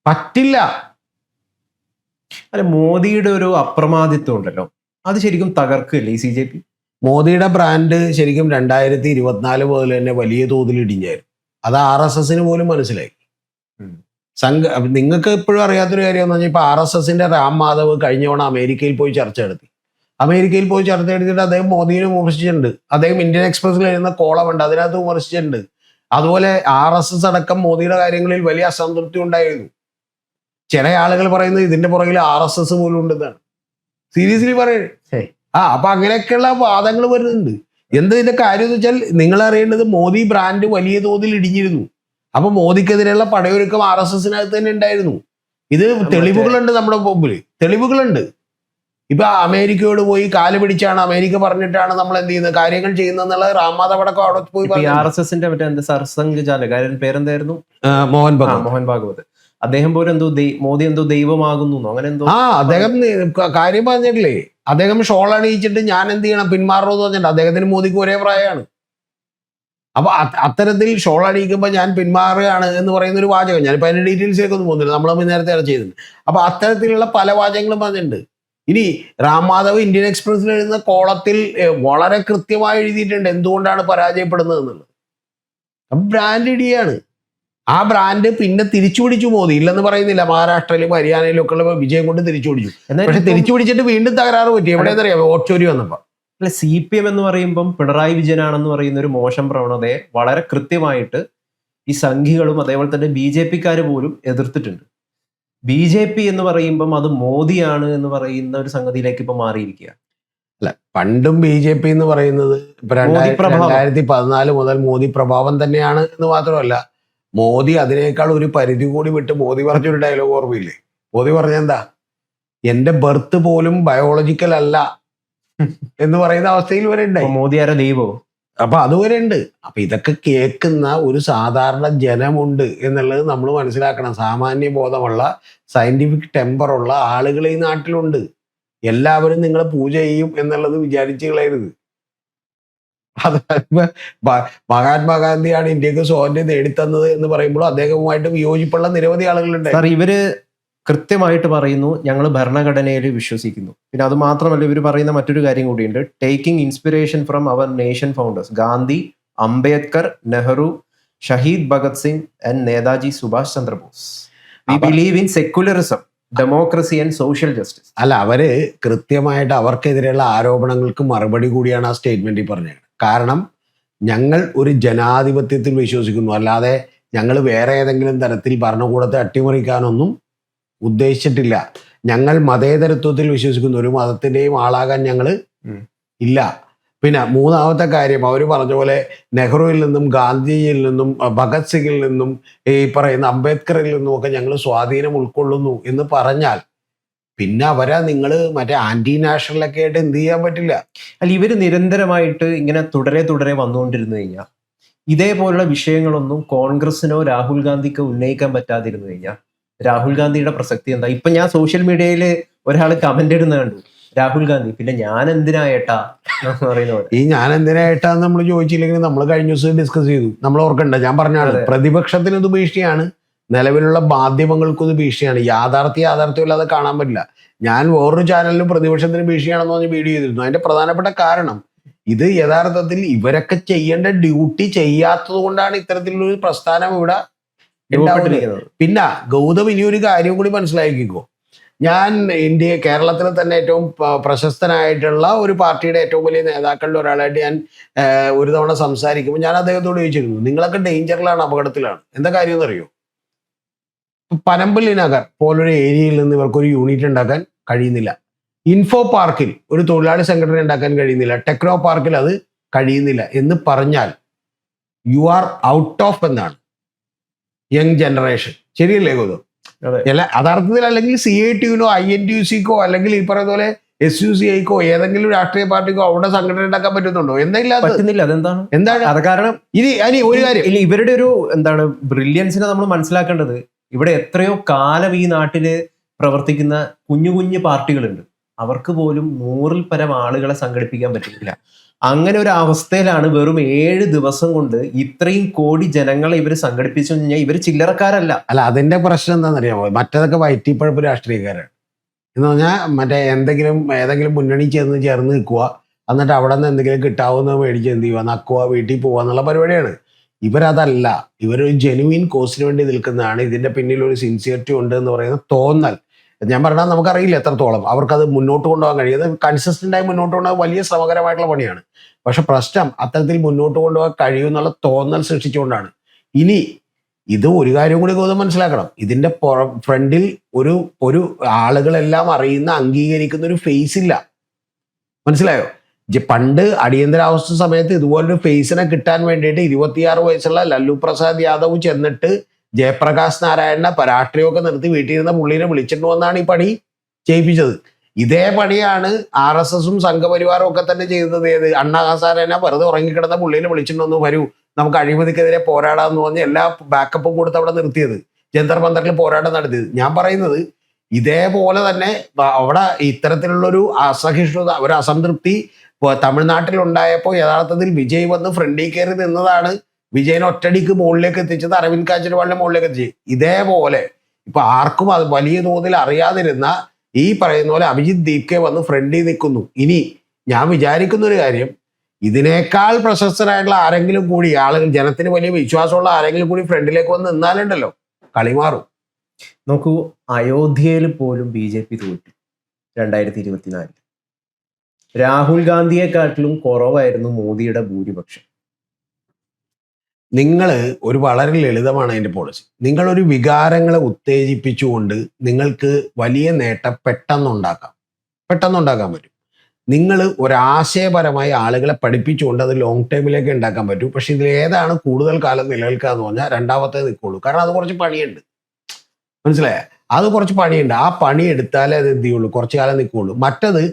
B: പറ്റില്ല.
A: അല്ല, മോദിയുടെ ഒരു അപ്രമാദിത്വം ഉണ്ടല്ലോ, അത് ശരിക്കും തകർക്കില്ലേ ഈ CJP?
B: മോദിയുടെ ബ്രാൻഡ് ശരിക്കും 2024 മുതൽ തന്നെ വലിയ തോതിൽ ഇടിഞ്ഞായിരുന്നു. അത് RSSന് പോലും മനസ്സിലായി. നിങ്ങൾക്ക് ഇപ്പോഴും അറിയാത്തൊരു കാര്യം എന്ന് പറഞ്ഞാൽ ഇപ്പൊ RSSന്റെ രാം മാധവ് കഴിഞ്ഞ തവണ അമേരിക്കയിൽ പോയി ചർച്ച നടത്തി. അമേരിക്കയിൽ പോയി ചർച്ച നടത്തിയിട്ട് അദ്ദേഹം മോദിനെ വിമർശിച്ചിട്ടുണ്ട്. അദ്ദേഹം ഇന്ത്യൻ എക്സ്പ്രസിൽ എഴുതുന്ന കോളമുണ്ട്, അതിനകത്ത് വിമർശിച്ചിട്ടുണ്ട്. അതുപോലെ RSS അടക്കം മോദിയുടെ കാര്യങ്ങളിൽ വലിയ അസംതൃപ്തി ഉണ്ടായിരുന്നു. ചില ആളുകൾ പറയുന്നത് ഇതിന്റെ പുറകിൽ RSS പോലും ഉണ്ടെന്നാണ്. സീരിയസ്ലി പറയുന്നത്. അപ്പൊ അങ്ങനെയൊക്കെയുള്ള വാദങ്ങൾ വരുന്നുണ്ട്. ഇതിന്റെ കാര്യം എന്ന് വെച്ചാൽ നിങ്ങൾ അറിയേണ്ടത് മോദി ബ്രാൻഡ് വലിയ തോതിൽ ഇടിഞ്ഞിരുന്നു. അപ്പൊ മോദിക്കെതിരെയുള്ള പടയൊരുക്കം RSSനകത്ത് തന്നെ ഉണ്ടായിരുന്നു. ഇത് തെളിവുകളുണ്ട് നമ്മുടെ മുമ്പിൽ, തെളിവുകളുണ്ട്. ഇപ്പൊ അമേരിക്കയോട് പോയി കാല് പിടിച്ചാണ്, അമേരിക്ക പറഞ്ഞിട്ടാണ് നമ്മൾ എന്ത് ചെയ്യുന്നത്, കാര്യങ്ങൾ ചെയ്യുന്നത് രാം മാധവ് അടക്കം അവിടെ പോയി.
A: RSSന്റെ മറ്റേ സർസംഘചാലകൻ പേരെന്തായിരുന്നു?
B: മോഹൻ
A: ഭാഗവത്. അദ്ദേഹം പോലും മോദി എന്തോ ദൈവമാകുന്നു അങ്ങനെ എന്തോ.
B: അദ്ദേഹം കാര്യം പറഞ്ഞിട്ടില്ലേ, അദ്ദേഹം ഷോൾ അണിയിച്ചിട്ട് ഞാൻ എന്ത് ചെയ്യണം, പിന്മാറണമെന്ന് പറഞ്ഞിട്ടുണ്ട്. അദ്ദേഹത്തിന് മോദിക്ക് ഒരേ പ്രായമാണ്. അപ്പൊ അത്തരത്തിൽ ഷോൾ അണിയിക്കുമ്പോൾ ഞാൻ പിന്മാറുകയാണ് എന്ന് പറയുന്ന ഒരു വാചകം, ഞാനിപ്പോൾ അതിന്റെ ഡീറ്റെയിൽസിലേക്ക് ഒന്നും പോകുന്നില്ല, നമ്മൾ നേരത്തെ ചെയ്തിട്ടുണ്ട്. അപ്പൊ അത്തരത്തിലുള്ള പല വാചകങ്ങളും പറഞ്ഞിട്ടുണ്ട്. ഇനി രാം മാധവ് ഇന്ത്യൻ എക്സ്പ്രസിൽ എഴുതുന്ന കോളത്തിൽ വളരെ കൃത്യമായി എഴുതിയിട്ടുണ്ട് എന്തുകൊണ്ടാണ് പരാജയപ്പെടുന്നത് എന്നുള്ളത്. അപ്പൊ ബ്രാൻഡ് ഇടിയാണ്. ആ ബ്രാൻഡ് പിന്നെ തിരിച്ചു പിടിച്ചു മോദി, ഇല്ലെന്ന് പറയുന്നില്ല. മഹാരാഷ്ട്രയിലും ഹരിയാനയിലും ഒക്കെ ഉള്ള വിജയം കൊണ്ട് തിരിച്ചു പിടിച്ചു. പക്ഷെ തിരിച്ചു പിടിച്ചിട്ട് വീണ്ടും തകരാറ് പറ്റി. എവിടെയെന്നറിയാം? വോട്ട് ചോരി വന്നപ്പോ.
A: അല്ല, CPM എന്ന് പറയുമ്പം പിണറായി വിജയനാണെന്ന് പറയുന്ന ഒരു മോശം പ്രവണതയെ വളരെ കൃത്യമായിട്ട് ഈ സംഘികളും അതേപോലെ തന്നെ BJPക്കാര് പോലും എതിർത്തിട്ടുണ്ട്. BJP എന്ന് പറയുമ്പം അത് മോദിയാണ് എന്ന് പറയുന്ന ഒരു സംഗതിയിലേക്ക് ഇപ്പൊ മാറിയിരിക്കുക.
B: അല്ല, പണ്ടും BJP എന്ന് പറയുന്നത് ഇപ്പൊ 2014 മുതൽ മോദി പ്രഭാവം തന്നെയാണ് എന്ന് മാത്രമല്ല, മോദി അതിനേക്കാൾ ഒരു പരിധി കൂടി വിട്ട് മോദി പറഞ്ഞൊരു ഡയലോഗ് ഓർമ്മയില്ലേ? മോദി പറഞ്ഞെന്താ, എന്റെ ബർത്ത് പോലും ബയോളജിക്കൽ അല്ല എന്ന് പറയുന്ന അവസ്ഥയിൽ വരെ ഉണ്ടായി.
A: മോദി ആരാ, ദൈവോ?
B: അപ്പൊ അതുവരെ ഉണ്ട്. അപ്പൊ ഇതൊക്കെ കേൾക്കുന്ന ഒരു സാധാരണ ജനമുണ്ട് എന്നുള്ളത് നമ്മൾ മനസ്സിലാക്കണം. സാമാന്യ ബോധമുള്ള സയന്റിഫിക് ടെമ്പറുള്ള ആളുകൾ ഈ നാട്ടിലുണ്ട്. എല്ലാവരും നിങ്ങളെ പൂജ ചെയ്യും എന്നുള്ളത് വിചാരിച്ചു കളയരുത്. അത് മഹാത്മാഗാന്ധിയാണ് ഇന്ത്യക്ക് സ്വാതന്ത്ര്യം നേടിത്തന്നത് എന്ന് പറയുമ്പോൾ അദ്ദേഹവുമായിട്ട് വിയോജിപ്പുള്ള നിരവധി ആളുകളുണ്ട്.
A: ഇവര് കൃത്യമായിട്ട് പറയുന്നു, ഞങ്ങൾ ഭരണഘടനയിൽ വിശ്വസിക്കുന്നു. പിന്നെ അത് മാത്രമല്ല, ഇവർ പറയുന്ന മറ്റൊരു കാര്യം കൂടിയുണ്ട്, taking inspiration from our nation founders Gandhi, Ambedkar, Nehru, Shaheed Bhagat Singh and Netaji Subhash Chandrabose. We believe in secularism, democracy and social justice.
B: അല്ല, അവര് കൃത്യമായിട്ട് അവർക്കെതിരെയുള്ള ആരോപണങ്ങൾക്ക് മറുപടി കൂടിയാണ് ആ സ്റ്റേറ്റ്മെന്റിൽ പറഞ്ഞത്. കാരണം ഞങ്ങൾ ഒരു ജനാധിപത്യത്തിൽ വിശ്വസിക്കുന്നു, അല്ലാതെ ഞങ്ങൾ വേറെ ഏതെങ്കിലും തരത്തിൽ ഭരണകൂടത്തെ അട്ടിമറിക്കാനൊന്നും ഉദ്ദേശിച്ചിട്ടില്ല. ഞങ്ങൾ മതേതരത്വത്തിൽ വിശ്വസിക്കുന്നു. ഒരു മതത്തിന്റെയും ആളാകാൻ ഞങ്ങൾ
A: ഉം.
B: ഇല്ല. പിന്നെ മൂന്നാമത്തെ കാര്യം, അവർ പറഞ്ഞ പോലെ നെഹ്റുവിൽ നിന്നും ഗാന്ധിജിയിൽ നിന്നും ഭഗത് സിംഗിൽ നിന്നും ഈ പറയുന്ന അംബേദ്കറിൽ നിന്നും ഒക്കെ ഞങ്ങൾ സ്വാധീനം ഉൾക്കൊള്ളുന്നു എന്ന് പറഞ്ഞാൽ പിന്നെ അവരെ നിങ്ങൾ മറ്റേ ആന്റി നാഷണലൊക്കെ ആയിട്ട് എന്ത് ചെയ്യാൻ പറ്റില്ല.
A: അല്ല, ഇവര് നിരന്തരമായിട്ട് ഇങ്ങനെ തുടരെ വന്നുകൊണ്ടിരുന്നു കഴിഞ്ഞാൽ ഇതേപോലുള്ള വിഷയങ്ങളൊന്നും കോൺഗ്രസിനോ രാഹുൽ ഗാന്ധിക്കോ ഉന്നയിക്കാൻ പറ്റാതിരുന്നു കഴിഞ്ഞാൽ രാഹുൽ ഗാന്ധിയുടെ പ്രസക്തി എന്താ? ഇപ്പൊ ഞാൻ സോഷ്യൽ മീഡിയയിൽ ഒരാൾ കമന്റ് ഇടുന്ന കണ്ടു, രാഹുൽ ഗാന്ധി പിന്നെ ഞാൻ എന്തിനാ ഏട്ടാ എന്ന് പറയുന്ന പോലെ.
B: ഈ ഞാൻ എന്തിനായിട്ടാന്ന് നമ്മൾ ചോദിച്ചില്ലെങ്കിൽ നമ്മൾ കഴിഞ്ഞ ദിവസം ഡിസ്കസ് ചെയ്തു, നമ്മൾ ഓർക്കണ്ട. ഞാൻ പറഞ്ഞാണ്
A: അതെ.
B: പ്രതിപക്ഷത്തിന് ഇത് ഭീഷണിയാണ്, നിലവിലുള്ള മാധ്യമങ്ങൾക്കും ഇത് ഭീഷണിയാണ്. യാഥാർത്ഥ്യമില്ലാതെ കാണാൻ പറ്റില്ല. ഞാൻ വേറൊരു ചാനലിലും പ്രതിപക്ഷത്തിന് ഭീഷണിയാണെന്ന് പറഞ്ഞ് വീഡിയോ ചെയ്തിരുന്നു. അതിന്റെ പ്രധാനപ്പെട്ട കാരണം ഇത് യഥാർത്ഥത്തിൽ ഇവരൊക്കെ ചെയ്യേണ്ട ഡ്യൂട്ടി ചെയ്യാത്തത് കൊണ്ടാണ് ഇത്തരത്തിലുള്ള ഒരു പ്രസ്ഥാനം ഇവിടെ ഉണ്ടാവുന്നത്.
A: രൂപപ്പെട്ടിരിക്കുന്നത്.
B: പിന്നെ ഗൗതം ഇനി ഒരു കാര്യം കൂടി മനസ്സിലാക്കിക്കോ. ഞാൻ കേരളത്തിൽ തന്നെ ഏറ്റവും പ്രശസ്തനായിട്ടുള്ള ഒരു പാർട്ടിയുടെ ഏറ്റവും വലിയ നേതാക്കളുടെ ഒരാളായിട്ട് ഞാൻ ഒരു തവണ സംസാരിക്കുമ്പോൾ ഞാൻ അദ്ദേഹത്തോട് ചോദിച്ചിരുന്നു, നിങ്ങളൊക്കെ ഡേഞ്ചറിലാണ്, അപകടത്തിലാണ്. എന്താ കാര്യം എന്നറിയോ? പനമ്പള്ളി നഗർ പോലൊരു ഏരിയയിൽ നിന്ന് ഇവർക്കൊരു യൂണിറ്റ് ഉണ്ടാക്കാൻ കഴിയുന്നില്ല. ഇൻഫോ പാർക്കിൽ ഒരു തൊഴിലാളി സംഘടന ഉണ്ടാക്കാൻ കഴിയുന്നില്ല. ടെക്നോ പാർക്കിൽ അത് കഴിയുന്നില്ല എന്ന് പറഞ്ഞാൽ യു ആർ ഔട്ട് ഓഫ് എന്നാണ് യങ് ജനറേഷൻ. ശരിയല്ലേ ഗൗതം?
A: അതെ.
B: യഥാർത്ഥത്തിൽ അല്ലെങ്കിൽ CITUവിനോ INTUCക്കോ അല്ലെങ്കിൽ ഈ പറയുന്ന പോലെ SUCIക്കോ ഏതെങ്കിലും രാഷ്ട്രീയ പാർട്ടിക്കോ അവിടെ സംഘടന ഉണ്ടാക്കാൻ പറ്റുന്നുണ്ടോ? എന്താ
A: പറ്റുന്നില്ല. അതെന്താണ്?
B: എന്താണ്
A: അത് കാരണം
B: ഇനി ഒരു കാര്യം,
A: ഇല്ല, ഇവരുടെ ഒരു എന്താണ് ബ്രില്യൻസിനെ നമ്മൾ മനസ്സിലാക്കേണ്ടത്, ഇവിടെ എത്രയോ കാലം ഈ നാട്ടില് പ്രവർത്തിക്കുന്ന കുഞ്ഞു പാർട്ടികളുണ്ട്. അവർക്ക് പോലും 100-ൽ പരം ആളുകളെ സംഘടിപ്പിക്കാൻ പറ്റുന്നില്ല. അങ്ങനെ ഒരു അവസ്ഥയിലാണ് വെറും 7 ദിവസം കൊണ്ട് ഇത്രയും കോടി ജനങ്ങളെ ഇവർ സംഘടിപ്പിച്ചു കഴിഞ്ഞാൽ ഇവർ ചില്ലറക്കാരല്ല.
B: അല്ല അതിന്റെ പ്രശ്നം എന്താണെന്നറിയാമോ? മറ്റേതൊക്കെ വയറ്റിപ്പഴപ്പ് രാഷ്ട്രീയക്കാരാണ് എന്ന് പറഞ്ഞാൽ മറ്റേ ഏതെങ്കിലും മുന്നണി ചേർന്ന് നിൽക്കുക, എന്നിട്ട് അവിടെ നിന്ന് എന്തെങ്കിലും കിട്ടാവുന്ന മേടിച്ച് എന്ത് ചെയ്യുക, നക്കുക, വീട്ടിൽ പോവുക എന്നുള്ള പരിപാടിയാണ്. ഇവരതല്ല. ഇവരൊരു ജെനുവിൻ കോസിന് വേണ്ടി നിൽക്കുന്നതാണ്. ഇതിന്റെ പിന്നിൽ ഒരു സിൻസിയറിറ്റി ഉണ്ട് എന്ന് പറയുന്ന തോന്നൽ. ഞാൻ പറഞ്ഞാൽ നമുക്കറിയില്ല എത്രത്തോളം അവർക്കത് മുന്നോട്ട് കൊണ്ടുപോകാൻ കഴിയും. അത് കൺസിസ്റ്റന്റ് ആയി മുന്നോട്ട് കൊണ്ടുപോകാൻ വലിയ ശ്രമകരമായിട്ടുള്ള പണിയാണ്. പക്ഷെ പ്രശ്നം അത്തരത്തിൽ മുന്നോട്ട് കൊണ്ടുപോകാൻ കഴിയുമെന്നുള്ള തോന്നൽ സൃഷ്ടിച്ചുകൊണ്ടാണ്. ഇനി ഇത് ഒരു കാര്യം കൂടി ഗൗതം മനസ്സിലാക്കണം, ഇതിന്റെ ഫ്രണ്ടിൽ ഒരു ആളുകളെല്ലാം അറിയുന്ന അംഗീകരിക്കുന്ന ഒരു ഫേസ് ഇല്ല. മനസ്സിലായോ? പണ്ട് അടിയന്തരാവസ്ഥ സമയത്ത് ഇതുപോലൊരു ഫേസിനെ കിട്ടാൻ വേണ്ടിയിട്ട് 26 വയസ്സുള്ള ലല്ലു പ്രസാദ് യാദവ് ചെന്നിട്ട് ജയപ്രകാശ് നാരായണനെ രാഷ്ട്രീയമൊക്കെ നിർത്തി വീട്ടിലിരുന്ന പുള്ളിനെ വിളിച്ചിട്ട് വന്നാണ് ഈ പണി ചെയ്യിപ്പിച്ചത്. ഇതേ പണിയാണ് RSSും സംഘപരിവാറും ഒക്കെ തന്നെ ചെയ്തത്. ഏത് അണ്ണാ ഹസാരേനെ വെറുതെ ഉറങ്ങിക്കിടന്ന പുള്ളിനെ വിളിച്ചിട്ടൊന്ന് വരൂ നമുക്ക് അഴിമതിക്കെതിരെ പോരാടാന്ന് പറഞ്ഞ് എല്ലാ ബാക്കപ്പും കൊടുത്ത് അവിടെ നിർത്തിയത്, ജന്തർ മന്ദറിൽ പോരാട്ടം നടത്തിയത്. ഞാൻ പറയുന്നത് ഇതേപോലെ തന്നെ അവിടെ ഇത്തരത്തിലുള്ളൊരു അസഹിഷ്ണുത, ഒരു അസംതൃപ്തി തമിഴ്നാട്ടിൽ ഉണ്ടായപ്പോൾ യഥാർത്ഥത്തിൽ വിജയ് വന്ന് ഫ്രണ്ടിൽ കയറി നിന്നതാണ് വിജയനെ ഒറ്റടിക്ക് മുകളിലേക്ക് എത്തിച്ചത്, അരവിന്ദ് കെജ്രിവാളിനെ മുകളിലേക്ക് എത്തിച്ചത്. ഇതേപോലെ ഇപ്പൊ ആർക്കും അത് വലിയ തോതിൽ അറിയാതിരുന്ന ഈ പറയുന്ന പോലെ അഭിജിത്ത് ദീപ്കെ വന്ന് ഫ്രണ്ടിൽ നിൽക്കുന്നു. ഇനി ഞാൻ വിചാരിക്കുന്ന ഒരു കാര്യം, ഇതിനേക്കാൾ പ്രശസ്തരായിട്ടുള്ള ആരെങ്കിലും കൂടി, ആളുകൾ ജനത്തിന് വലിയ വിശ്വാസമുള്ള ആരെങ്കിലും കൂടി ഫ്രണ്ടിലേക്ക് വന്ന് നിന്നാലുണ്ടല്ലോ കളി മാറും.
A: നോക്കൂ, അയോധ്യയിൽ പോലും BJP തോറ്റു 2024. രാഹുൽ ഗാന്ധിയെക്കാട്ടിലും കുറവായിരുന്നു മോദിയുടെ ഭൂരിപക്ഷം.
B: നിങ്ങൾ ഒരു വളരെ ലളിതമാണ് അതിന്റെ പോളിസി. നിങ്ങളൊരു വികാരങ്ങളെ ഉത്തേജിപ്പിച്ചുകൊണ്ട് നിങ്ങൾക്ക് വലിയ നേട്ടം പെട്ടെന്നുണ്ടാക്കാൻ പറ്റും. നിങ്ങൾ ഒരാശയപരമായി ആളുകളെ പഠിപ്പിച്ചുകൊണ്ട് അത് ലോങ് ടൈമിലേക്ക് ഉണ്ടാക്കാൻ പറ്റും. പക്ഷെ ഇതിൽ ഏതാണ് കൂടുതൽ കാലം നിലനിൽക്കുക എന്ന് പറഞ്ഞാൽ രണ്ടാമത്തെ നിൽക്കുള്ളൂ. കാരണം അത് കുറച്ച് പണിയുണ്ട്. മനസ്സിലായ? അത് കുറച്ച് പണിയുണ്ട്. ആ പണി എടുത്താലേ അത് എന്ത് ചെയ്യുള്ളൂ, കുറച്ചു കാലം നിൽക്കുകയുള്ളൂ. മറ്റത്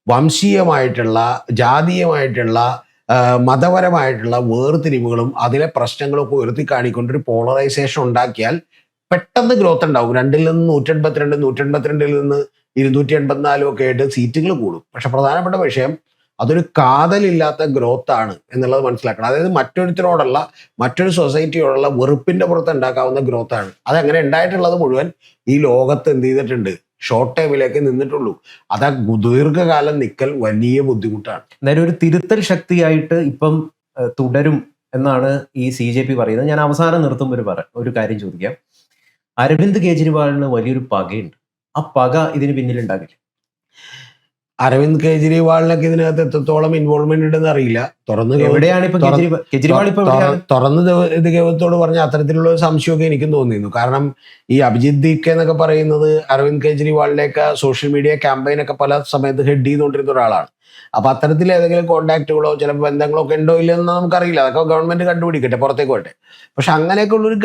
B: വംശീയമായിട്ടുള്ള, ജാതീയമായിട്ടുള്ള, മതപരമായിട്ടുള്ള വേർതിരിവുകളും അതിലെ പ്രശ്നങ്ങളൊക്കെ ഉയർത്തി കാണിക്കൊണ്ടൊരു പോളറൈസേഷൻ ഉണ്ടാക്കിയാൽ പെട്ടെന്ന് ഗ്രോത്ത് ഉണ്ടാവും. 2-ൽ നിന്ന് 182, 182-ൽ നിന്ന് 284 ഒക്കെ ആയിട്ട് സീറ്റുകൾ കൂടും. പക്ഷെ പ്രധാനപ്പെട്ട വിഷയം അതൊരു കാതലില്ലാത്ത ഗ്രോത്ത് ആണ് എന്നുള്ളത് മനസ്സിലാക്കണം. അതായത് മറ്റൊരുത്തരോടുള്ള, മറ്റൊരു സൊസൈറ്റിയോടുള്ള വെറുപ്പിന്റെ പുറത്ത് ഉണ്ടാക്കാവുന്ന ഗ്രോത്ത് ആണ്. അതങ്ങനെ ഉണ്ടായിട്ടുള്ളത് മുഴുവൻ ഈ ലോകത്ത് എന്ത് ചെയ്തിട്ടുണ്ട്, ഷോർട്ട് ടൈമിലേക്ക് നിന്നിട്ടുള്ളൂ. അത് ദീർഘകാലം നിൽക്കൽ വലിയ ബുദ്ധിമുട്ടാണ്.
A: എന്തായാലും ഒരു തിരുത്തൽ ശക്തിയായിട്ട് ഇപ്പം തുടരും എന്നാണ് ഈ CJP പറയുന്നത്. ഞാൻ അവസാനം നിർത്തുമ്പോൾ ഒരു കാര്യം ചോദിക്കാം. അരവിന്ദ് കെജ്രിവാളിന് വലിയൊരു പകയുണ്ട്. ആ പക ഇതിന് പിന്നിലുണ്ടാകില്ല?
B: അരവിന്ദ് കെജ്രിവാളിനൊക്കെ ഇതിനകത്ത് എത്രത്തോളം ഇൻവോൾവ്മെന്റ് ഉണ്ടെന്ന് അറിയില്ല.
A: എവിടെയാണ് ഇപ്പൊ കെജ്രിവാൾ ഇപ്പൊ എവിടെയാണ്?
B: തുറന്ന് ഇത് ഗൗതത്തോട് പറഞ്ഞ അത്തരത്തിലുള്ള ഒരു സംശയമൊക്കെ എനിക്കും തോന്നിയിരുന്നു. കാരണം ഈ അഭിജിത്ത് ദീക്കെ എന്നൊക്കെ പറയുന്നത് അരവിന്ദ് കെജ്രിവാളിനെയൊക്കെ സോഷ്യൽ മീഡിയ ക്യാമ്പയിൻ ഒക്കെ പല സമയത്ത് ഹെഡ് ചെയ്തുകൊണ്ടിരുന്ന ഒരാളാണ്. അപ്പൊ അത്തരത്തിൽ ഏതെങ്കിലും കോൺടാക്റ്റുകളോ ചിലപ്പോൾ ബന്ധങ്ങളോ ഒക്കെ ഉണ്ടോ ഇല്ലെന്ന് നമുക്കറിയില്ല. അതൊക്കെ ഗവൺമെന്റ് കണ്ടുപിടിക്കട്ടെ, പുറത്തേക്ക് പോട്ടെ. പക്ഷെ അങ്ങനെയൊക്കെ ഉള്ളൊരു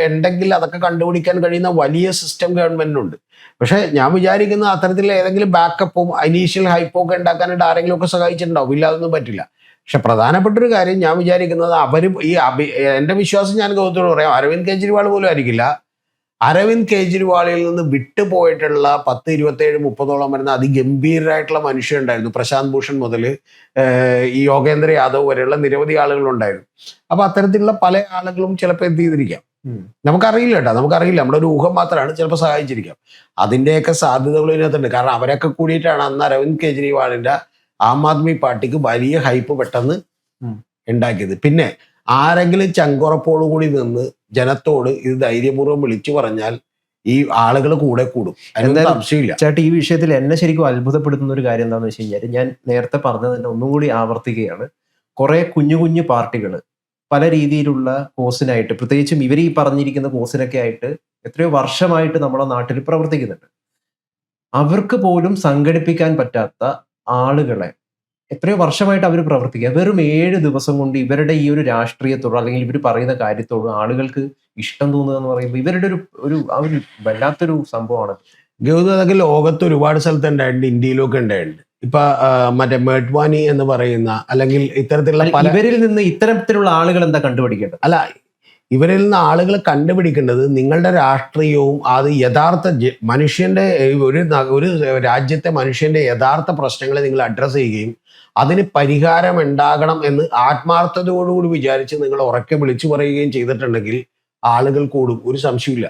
B: ഉണ്ടെങ്കിൽ അതൊക്കെ കണ്ടുപിടിക്കാൻ കഴിയുന്ന വലിയ സിസ്റ്റം ഗവൺമെന്റിനുണ്ട്. പക്ഷെ ഞാൻ വിചാരിക്കുന്ന അത്തരത്തിൽ ഏതെങ്കിലും ബാക്കപ്പും ഇനീഷ്യൽ ഹൈപ്പും ഒക്കെ ഉണ്ടാക്കാനായിട്ട് ആരെങ്കിലും ഒക്കെ സഹായിച്ചിട്ടുണ്ടാവും. ഇല്ല, അതൊന്നും പറ്റില്ല. പക്ഷെ പ്രധാനപ്പെട്ട ഒരു കാര്യം ഞാൻ വിചാരിക്കുന്നത് അവരും എന്റെ വിശ്വാസം ഞാൻ ഗൗതത്തോട് പറയാം, അരവിന്ദ് കെജ്രിവാൾ പോലും ആയിരിക്കില്ല. അരവിന്ദ് കെജ്രിവാളിൽ നിന്ന് വിട്ടുപോയിട്ടുള്ള 10, 27, 30ഓളം വരുന്ന അതിഗംഭീരരായിട്ടുള്ള മനുഷ്യരുണ്ടായിരുന്നു. പ്രശാന്ത് ഭൂഷൺ മുതൽ ഈ യോഗേന്ദ്ര യാദവ് വരെയുള്ള നിരവധി ആളുകളുണ്ടായിരുന്നു. അപ്പൊ അത്തരത്തിലുള്ള പല ആളുകളും ചിലപ്പോൾ എന്ത് ചെയ്തിരിക്കാം, നമുക്കറിയില്ല കേട്ടോ, നമുക്കറിയില്ല. നമ്മുടെ ഒരു ഊഹം മാത്രമാണ്. ചിലപ്പോൾ സഹായിച്ചിരിക്കാം. അതിന്റെയൊക്കെ സാധ്യതകൾ ഇതിനകത്തുണ്ട്. കാരണം അവരൊക്കെ കൂടിയിട്ടാണ് അന്ന് അരവിന്ദ് കെജ്രിവാളിന്റെ ആം ആദ്മി പാർട്ടിക്ക് വലിയ ഹൈപ്പ് പെട്ടെന്ന് ഉണ്ടാക്കിയത്. പിന്നെ ആരെങ്കിലും ചങ്കുറപ്പോടുകൂടി നിന്ന് ജനത്തോട് ഇത് ധൈര്യപൂർവ്വം വിളിച്ചു പറഞ്ഞാൽ ഈ ആളുകൾ കൂടെ കൂടും, അതിനൊന്നും സംശയമില്ല.
A: ചേട്ടാ, ഈ വിഷയത്തിൽ എന്നെ ശരിക്കും അത്ഭുതപ്പെടുത്തുന്ന ഒരു കാര്യം എന്താണെന്ന് വെച്ച് കഴിഞ്ഞാൽ, ഞാൻ നേരത്തെ പറഞ്ഞത് തന്നെ ഒന്നും കൂടി ആവർത്തിക്കുകയാണ്. കുറെ കുഞ്ഞു കുഞ്ഞു പാർട്ടികൾ പല രീതിയിലുള്ള കോസിനായിട്ട്, പ്രത്യേകിച്ചും ഇവർ ഈ പറഞ്ഞിരിക്കുന്ന കോസിനൊക്കെ ആയിട്ട് എത്രയോ വർഷമായിട്ട് നമ്മുടെ നാട്ടിൽ പ്രവർത്തിക്കുന്നുണ്ട്. അവർക്ക് പോലും സംഘടിപ്പിക്കാൻ പറ്റാത്ത ആളുകളെ എത്രയോ വർഷമായിട്ട് അവർ പ്രവർത്തിക്കുക. വെറും 7 ദിവസം കൊണ്ട് ഇവരുടെ ഈ ഒരു രാഷ്ട്രീയത്തോട് അല്ലെങ്കിൽ ഇവർ പറയുന്ന കാര്യത്തോട് ആളുകൾക്ക് ഇഷ്ടം തോന്നുക എന്ന് പറയുമ്പോൾ ഇവരുടെ ഒരു വല്ലാത്തൊരു സംഭവമാണ്.
B: ഗൗതം, അതൊക്കെ ലോകത്ത് ഒരുപാട് സ്ഥലത്ത് ഉണ്ടായിട്ടുണ്ട്, ഇന്ത്യയിലൊക്കെ ഉണ്ടായിട്ടുണ്ട്. ഇപ്പൊ മറ്റേ മേഡ്വാനി എന്ന് പറയുന്ന അല്ലെങ്കിൽ ഇത്തരത്തിലുള്ള
A: ഇവരിൽ നിന്ന് ഇത്തരത്തിലുള്ള ആളുകൾ എന്താ കണ്ടുപിടിക്കേണ്ടത്?
B: അല്ല, ഇവരിൽ നിന്ന് ആളുകൾ കണ്ടുപിടിക്കേണ്ടത് നിങ്ങളുടെ രാഷ്ട്രീയവും അത് യഥാർത്ഥ മനുഷ്യന്റെ ഒരു രാജ്യത്തെ മനുഷ്യന്റെ യഥാർത്ഥ പ്രശ്നങ്ങളെ നിങ്ങൾ അഡ്രസ്സ് ചെയ്യുകയും അതിന് പരിഹാരം ഉണ്ടാകണം എന്ന് ആത്മാർത്ഥതയോടുകൂടി വിചാരിച്ച് നിങ്ങൾ ഉറക്കെ വിളിച്ചു പറയുകയും ചെയ്തിട്ടുണ്ടെങ്കിൽ ആളുകൾ കൂടും, ഒരു സംശയമില്ല.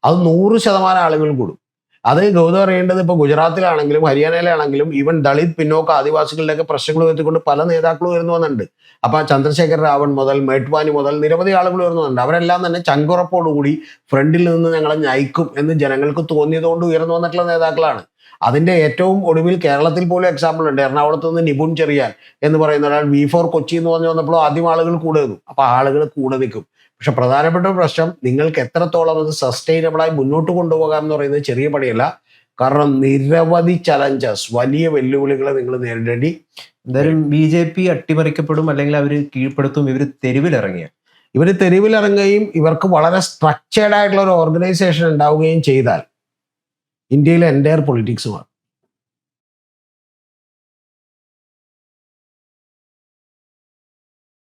B: അത് 100% ആളുകൾ കൂടും. അത് ഗൗതം അറിയേണ്ടത് ഇപ്പോൾ ഗുജറാത്തിലാണെങ്കിലും ഹരിയാനയിലാണെങ്കിലും ഈവൻ ദളിത് പിന്നോക്ക ആദിവാസികളുടെയൊക്കെ പ്രശ്നങ്ങൾ ഉയർത്തിക്കൊണ്ട് പല നേതാക്കളും ഉയർന്നു വന്നിട്ടുണ്ട്. അപ്പൊ ചന്ദ്രശേഖർ റാവൺ മുതൽ മേഡ്വാനി മുതൽ നിരവധി ആളുകൾ ഉയർന്നു വന്നിട്ടുണ്ട്. അവരെല്ലാം തന്നെ ചങ്കുറപ്പോടുകൂടി ഫ്രണ്ടിൽ നിന്ന് ഞങ്ങളെ നയിക്കും എന്ന് ജനങ്ങൾക്ക് തോന്നിയതുകൊണ്ട് ഉയർന്നു വന്നിട്ടുള്ള നേതാക്കളാണ്. അതിന്റെ ഏറ്റവും ഒടുവിൽ കേരളത്തിൽ പോലും എക്സാമ്പിൾ ഉണ്ട്. എറണാകുളത്ത് നിന്ന് നിപുൺ ചെറിയാൻ എന്ന് പറയുന്ന ഒരാൾ V4 കൊച്ചി എന്ന് പറഞ്ഞു വന്നപ്പോൾ ആദ്യം ആളുകൾ കൂടെ നിന്നു. അപ്പൊ ആളുകൾ കൂടെ നിൽക്കും. പക്ഷെ പ്രധാനപ്പെട്ട പ്രശ്നം നിങ്ങൾക്ക് എത്രത്തോളം അത് സസ്റ്റൈനബിളായി മുന്നോട്ട് കൊണ്ടുപോകാം എന്ന് പറയുന്നത് ചെറിയ പണിയല്ല. കാരണം നിരവധി ചലഞ്ചസ്, വലിയ വെല്ലുവിളികളെ നിങ്ങൾ നേരിടേണ്ടി.
A: എന്തായാലും BJP അട്ടിമറിക്കപ്പെടും, അല്ലെങ്കിൽ അവർ കീഴ്പ്പെടുത്തും. ഇവർ
B: തെരുവിലിറങ്ങുകയും ഇവർക്ക് വളരെ സ്ട്രക്ചേർഡ് ആയിട്ടുള്ള ഒരു ഓർഗനൈസേഷൻ ഉണ്ടാവുകയും ചെയ്താൽ ഇന്ത്യയിലെ എൻ്റയർ പൊളിറ്റിക്സ് മാറും.